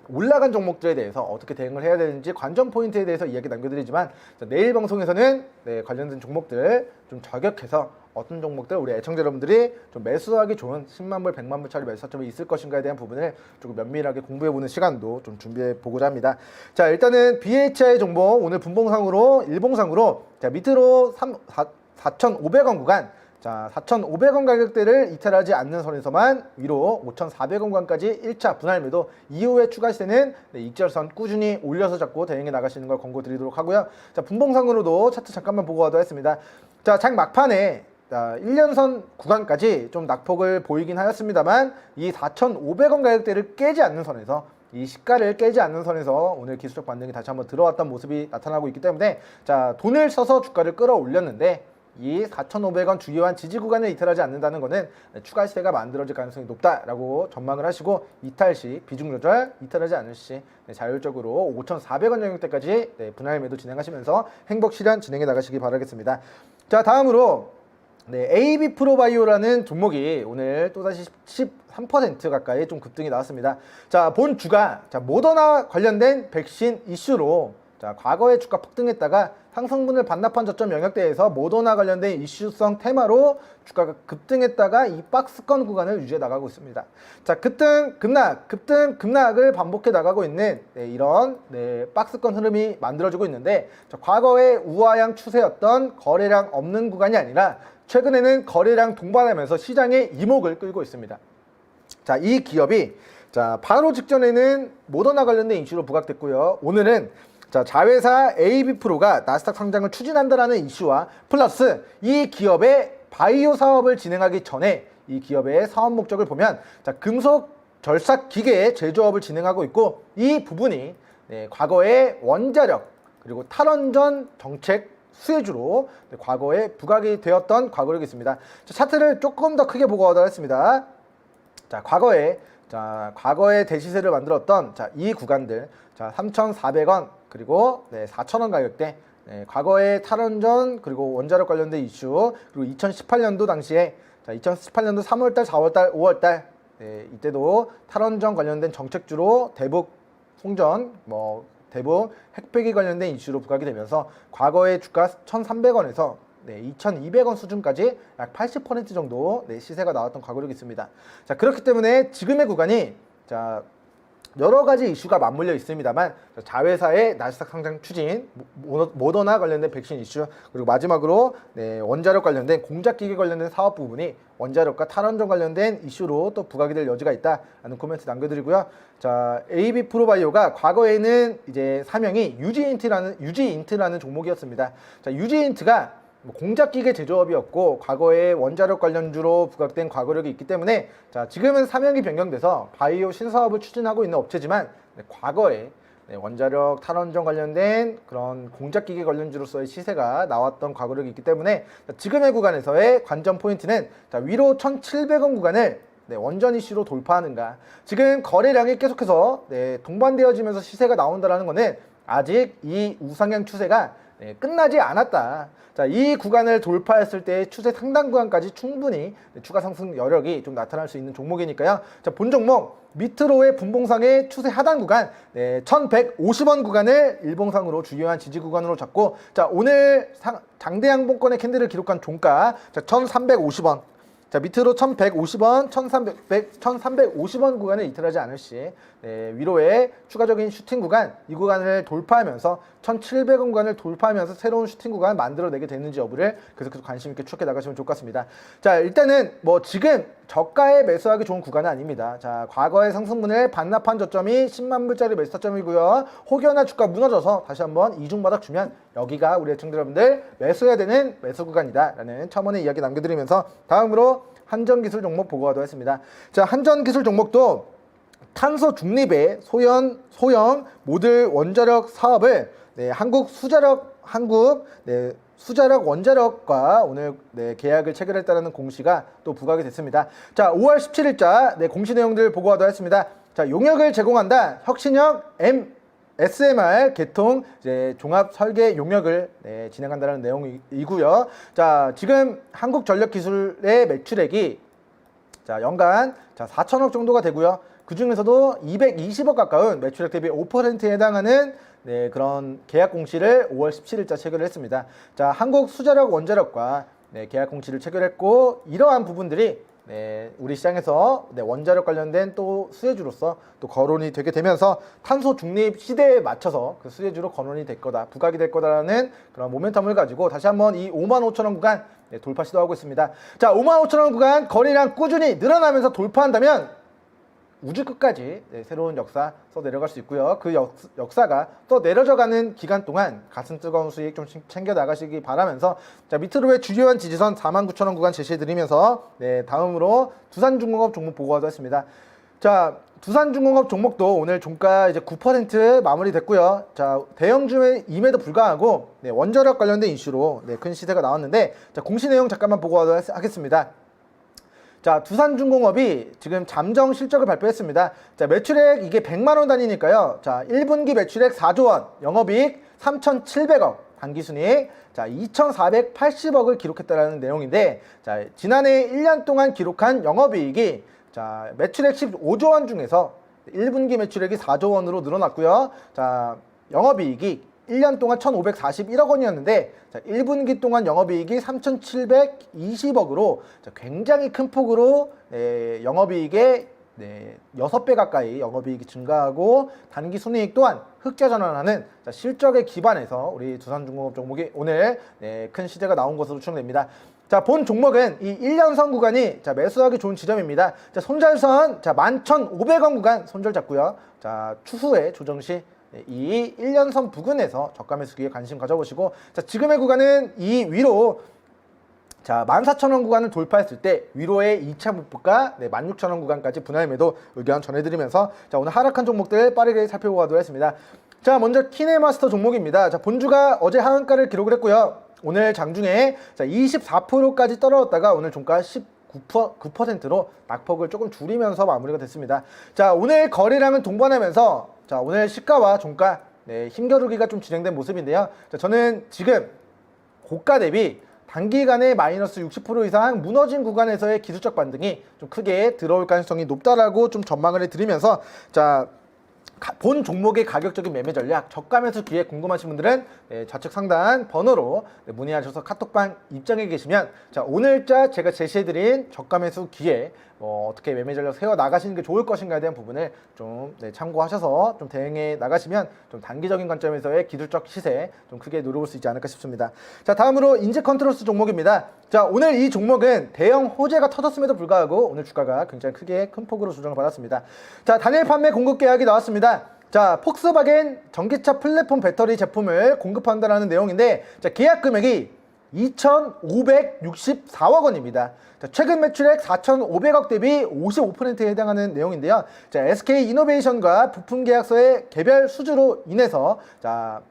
올라간 종목들에 대해서 어떻게 대응을 해야 되는지 관전 포인트에 대해서 이야기 남겨드리지만 자, 내일 방송에서는 관련된 종목들 좀 저격해서 어떤 종목들 우리 애청자 여러분들이 좀 매수하기 좋은 10만 불, 100만 불짜리 매수점이 있을 것인가에 대한 부분을 조금 면밀하게 공부해보는 시간도 좀 준비해 보고자 합니다. 자, 일단은 BHI 종목 오늘 분봉상으로 일봉상으로 자, 밑으로 4,500원 구간 자, 자, 4,500원 가격대를 이탈하지 않는 선에서만 위로 5,400원까지 1차 분할 매도 이후에 추가 시세는 익절선 꾸준히 올려서 잡고 대응해 나가시는 걸 권고드리도록 하고요. 자, 분봉상으로도 차트 잠깐만 보고 가도록 하겠습니다. 자, 장 막판에 1년선 구간까지 좀 낙폭을 보이긴 하였습니다만 이 4,500원 가격대를 깨지 않는 선에서 이 시가를 깨지 않는 선에서 오늘 기술적 반등이 다시 한번 들어왔던 모습이 나타나고 있기 때문에 자, 돈을 써서 주가를 끌어올렸는데 이 4,500원 주요한 지지 구간을 이탈하지 않는다는 것은 추가 시세가 만들어질 가능성이 높다라고 전망을 하시고 이탈 시 비중 조절, 이탈하지 않을 시 자율적으로 5,400원 영역대까지 분할 매도 진행하시면서 행복 실현 진행해 나가시기 바라겠습니다. 자, 다음으로 AB 프로바이오라는 종목이 오늘 또다시 13% 가까이 좀 급등이 나왔습니다. 자, 본 주가 모더나 관련된 백신 이슈로 과거에 주가 폭등했다가 상승분을 반납한 저점 영역대에서 모더나 관련된 이슈성 테마로 주가가 급등했다가 이 박스권 구간을 유지해 나가고 있습니다. 자, 급등 급락을 반복해 나가고 있는 이런 박스권 흐름이 만들어지고 있는데 과거의 우하향 추세였던 거래량 없는 구간이 아니라 최근에는 거래량 동반하면서 시장의 이목을 끌고 있습니다. 자, 이 기업이 바로 직전에는 모더나 관련된 이슈로 부각됐고요. 오늘은 자회사 AB프로가 나스닥 상장을 추진한다라는 이슈와 플러스 이 기업의 바이오 사업을 진행하기 전에 이 기업의 사업 목적을 보면 금속 절삭 기계 제조업을 진행하고 있고 이 부분이 과거의 원자력 그리고 탈원전 정책 수혜주로 과거에 부각이 되었던 과거력이 있습니다. 차트를 조금 더 크게 보고 가도록 하겠습니다. 과거에 대시세를 만들었던 이 구간들 3,400원 그리고 4,000원 가격대 과거의 탈원전 그리고 원자력 관련된 이슈 그리고 2018년도 당시에 2018년도 3월달 4월달 5월달 이때도 탈원전 관련된 정책주로 대북 송전 대북 핵폐기 관련된 이슈로 부각이 되면서 과거의 주가 1,300원에서 2,200원 수준까지 약 80% 정도 시세가 나왔던 과거력이 있습니다. 자, 그렇기 때문에 지금의 구간이 여러 가지 이슈가 맞물려 있습니다만 자회사의 나스닥 상장 추진, 모더나 관련된 백신 이슈 그리고 마지막으로 원자력 관련된 공작기계 관련된 사업 부분이 원자력과 탈원전 관련된 이슈로 또 부각이 될 여지가 있다라는 코멘트 남겨드리고요. 자, AB 프로바이오가 과거에는 이제 사명이 유지인트라는 종목이었습니다. 자, 유지인트가 공작기계 제조업이었고 과거에 원자력 관련주로 부각된 과거력이 있기 때문에 지금은 사명이 변경돼서 바이오 신사업을 추진하고 있는 업체지만 과거에 원자력 탈원전 관련된 그런 공작기계 관련주로서의 시세가 나왔던 과거력이 있기 때문에 지금의 구간에서의 관전 포인트는 위로 1,700원 구간을 원전 이슈로 돌파하는가. 지금 거래량이 계속해서 동반되어지면서 시세가 나온다는 것은 아직 이 우상향 추세가 끝나지 않았다. 자, 이 구간을 돌파했을 때 추세 상단 구간까지 충분히 추가 상승 여력이 좀 나타날 수 있는 종목이니까요. 자, 본 종목 밑으로의 분봉상의 추세 하단 구간 1,150원 구간을 일봉상으로 주요한 지지 구간으로 잡고 오늘 장대양봉권의 캔들을 기록한 종가 1,350원 자, 밑으로 1,150원, 1,350원 구간을 이탈하지 않을 시 위로의 추가적인 슈팅 구간, 이 구간을 돌파하면서 1,700원 구간을 돌파하면서 새로운 슈팅 구간을 만들어내게 되는지 여부를 계속해서 관심 있게 추적해 나가시면 좋을 것 같습니다. 자, 일단은 지금 저가에 매수하기 좋은 구간은 아닙니다. 자, 과거의 상승분을 반납한 저점이 10만 불짜리 매수 타점이고요. 혹여나 주가 무너져서 다시 한번 이중바닥 주면 여기가 우리 애청자 여러분들 매수해야 되는 매수 구간이다라는 첨언의 이야기 남겨드리면서 다음으로 한전기술 종목 보고 가도록 하겠습니다. 자, 한전기술 종목도 탄소 중립의 소형 모듈 원자력 사업을 수자력 원자력과 오늘 계약을 체결했다는 공시가 또 부각이 됐습니다. 자, 5월 17일자 공시 내용들 보고 가도록 하겠습니다. 자, 용역을 제공한다. 혁신형 SMR 개통 종합 설계 용역을 진행한다는 내용이고요. 자, 지금 한국전력기술의 매출액이 연간 4천억 정도가 되고요. 그 중에서도 220억 가까운 매출액 대비 5%에 해당하는 그런 계약 공시를 5월 17일자 체결을 했습니다. 자, 한국 수자력 원자력과 계약 공시를 체결했고 이러한 부분들이 네, 우리 시장에서 네, 원자력 관련된 또 수혜주로서 또 거론이 되게 되면서 탄소 중립 시대에 맞춰서 그 수혜주로 거론이 될 거다, 부각이 될 거다라는 그런 모멘텀을 가지고 다시 한번 이 55,000원 구간 네, 돌파 시도하고 있습니다. 자, 55,000원 구간 거래량 꾸준히 늘어나면서 돌파한다면 우주 끝까지 네, 새로운 역사 써 내려갈 수 있고요. 그 역사가 또 내려져가는 기간 동안 가슴 뜨거운 수익 좀 챙겨 나가시기 바라면서, 자, 밑으로의 주요한 지지선 49,000원 구간 제시해드리면서 네, 다음으로 두산중공업 종목 보고하도록 하겠습니다. 자, 두산중공업 종목도 오늘 종가 이제 9% 마무리됐고요. 자, 대형주임에도 불구하고 네, 원자력 관련된 이슈로 네, 큰 시세가 나왔는데, 자, 공시 내용 잠깐만 보고하도록 하겠습니다. 자, 두산중공업이 지금 잠정 실적을 발표했습니다. 자, 매출액 이게 100만원 단위니까요. 자, 1분기 매출액 4조원, 영업이익 3,700억, 당기순이익 자, 2,480억을 기록했다라는 내용인데, 자, 지난해 1년 동안 기록한 영업이익이 자, 매출액 15조원 중에서 1분기 매출액이 4조원으로 늘어났고요. 자, 영업이익이 1년 동안 1,541억 원이었는데, 자, 1분기 동안 영업이익이 3,720억으로 굉장히 큰 폭으로 네, 영업이익의 네, 6배 가까이 영업이익이 증가하고 단기 순이익 또한 흑자 전환하는 자, 실적에 기반해서 우리 두산중공업 종목이 오늘 네, 큰 시세가 나온 것으로 추정됩니다. 자, 본 종목은 이 1년선 구간이 자, 매수하기 좋은 지점입니다. 자, 손절선 자, 11,500원 구간 손절 잡고요. 자, 추후에 조정 시 이 1년선 부근에서 저가 매수기에 관심 가져보시고, 자, 지금의 구간은 이 위로 자, 14,000원 구간을 돌파했을 때 위로의 2차 목표가 네, 16,000원 구간까지 분할 매도 의견 전해드리면서, 자, 오늘 하락한 종목들 빠르게 살펴보고 가도록 하겠습니다. 자, 먼저 키네마스터 종목입니다. 자, 본주가 어제 하한가를 기록을 했고요. 오늘 장중에 자, 24%까지 떨어졌다가 오늘 종가 9%로 낙폭을 조금 줄이면서 마무리가 됐습니다. 자, 오늘 거래량은 동반하면서 자, 오늘 시가와 종가 네, 힘겨루기가 좀 진행된 모습인데요. 자, 저는 지금 고가 대비 단기간에 마이너스 60% 이상 무너진 구간에서의 기술적 반등이 좀 크게 들어올 가능성이 높다라고 좀 전망을 해드리면서, 자, 본 종목의 가격적인 매매 전략, 저가 매수 기회 궁금하신 분들은 네, 좌측 상단 번호로 네, 문의하셔서 카톡방 입장해 계시면, 자, 오늘자 제가 제시해드린 저가 매수 기회 어떻게 매매 전략 세워 나가시는 게 좋을 것인가에 대한 부분을 좀 네, 참고하셔서 좀 대응해 나가시면 좀 단기적인 관점에서의 기술적 시세 좀 크게 누려볼 수 있지 않을까 싶습니다. 자, 다음으로 인지컨트롤스 종목입니다. 자, 오늘 이 종목은 대형 호재가 터졌음에도 불구하고 오늘 주가가 굉장히 크게 큰 폭으로 조정을 받았습니다. 자, 단일 판매 공급 계약이 나왔습니다. 자, 폭스바겐 전기차 플랫폼 배터리 제품을 공급한다라는 내용인데, 자, 계약 금액이 2,564억 원입니다. 자, 최근 매출액 4,500억 대비 55%에 해당하는 내용인데요. 자, SK 이노베이션과 부품 계약서의 개별 수주로 인해서 자,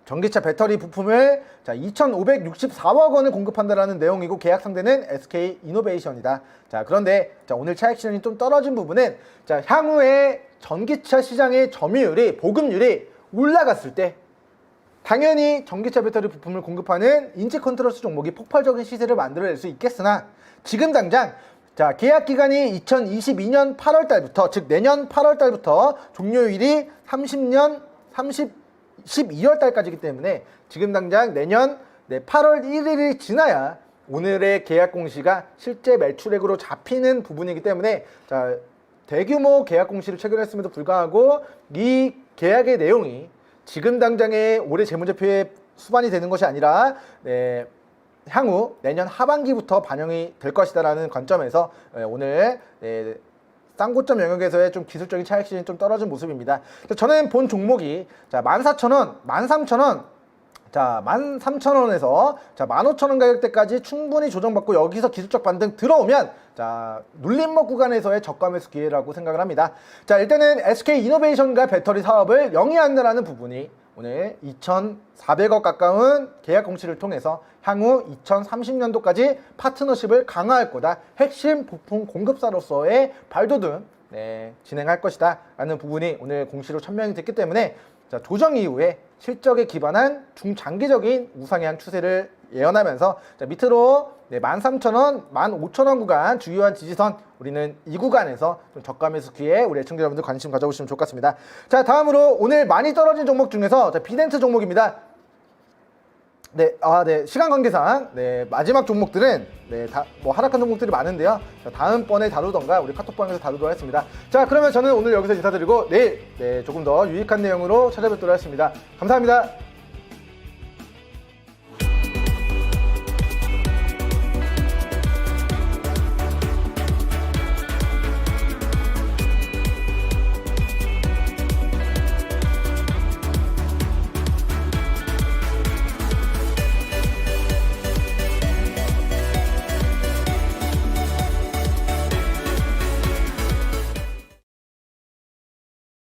전기차 배터리 부품을 자, 2,564억 원을 공급한다라는 내용이고, 계약 상대는 SK 이노베이션이다. 자, 그런데 자, 오늘 차익 실현이 좀 떨어진 부분은 자, 향후에 전기차 시장의 점유율이, 보급률이 올라갔을 때 당연히 전기차 배터리 부품을 공급하는 인지컨트롤스 종목이 폭발적인 시세를 만들어낼 수 있겠으나, 지금 당장 자, 계약 기간이 2022년 8월 달부터, 즉 내년 8월 달부터 종료일이 12월 달까지이기 때문에 지금 당장 내년 8월 1일이 지나야 오늘의 계약 공시가 실제 매출액으로 잡히는 부분이기 때문에, 자, 대규모 계약 공시를 체결했음에도 불구하고 이 계약의 내용이 지금 당장의 올해 재무제표에 수반이 되는 것이 아니라 네, 향후 내년 하반기부터 반영이 될 것이다라는 관점에서 오늘 네, 쌍고점 영역에서의 좀 기술적인 차익 실현이 좀 떨어진 모습입니다. 저는 본 종목이 자, 14,000원, 13,000원, 자, 13,000원에서 자, 15,000원 가격대까지 충분히 조정받고 여기서 기술적 반등 들어오면 자, 눌림목 구간에서의 저가 매수 기회라고 생각을 합니다. 자, 일단은 SK 이노베이션과 배터리 사업을 영위한다라는 부분이 오늘 2,400억 가까운 계약 공시를 통해서 향후 2030년도까지 파트너십을 강화할 거다, 핵심 부품 공급사로서의 발돋움 네, 진행할 것이다 라는 부분이 오늘 공시로 천명이 됐기 때문에, 자, 조정 이후에 실적에 기반한 중장기적인 우상향 추세를 예언하면서, 자, 밑으로 네, 13,000원, 15,000원 구간 주요한 지지선, 우리는 이 구간에서 좀 저가 매수 기회에 우리 애청자 여러분들 관심 가져보시면 좋을 것 같습니다. 자, 다음으로 오늘 많이 떨어진 종목 중에서 자, 비덴트 종목입니다. 네, 시간 관계상 마지막 종목들은 뭐 하락한 종목들이 많은데요. 자, 다음번에 다루던가 우리 카톡방에서 다루도록 하겠습니다. 자, 그러면 저는 오늘 여기서 인사드리고 내일 조금 더 유익한 내용으로 찾아뵙도록 하겠습니다. 감사합니다.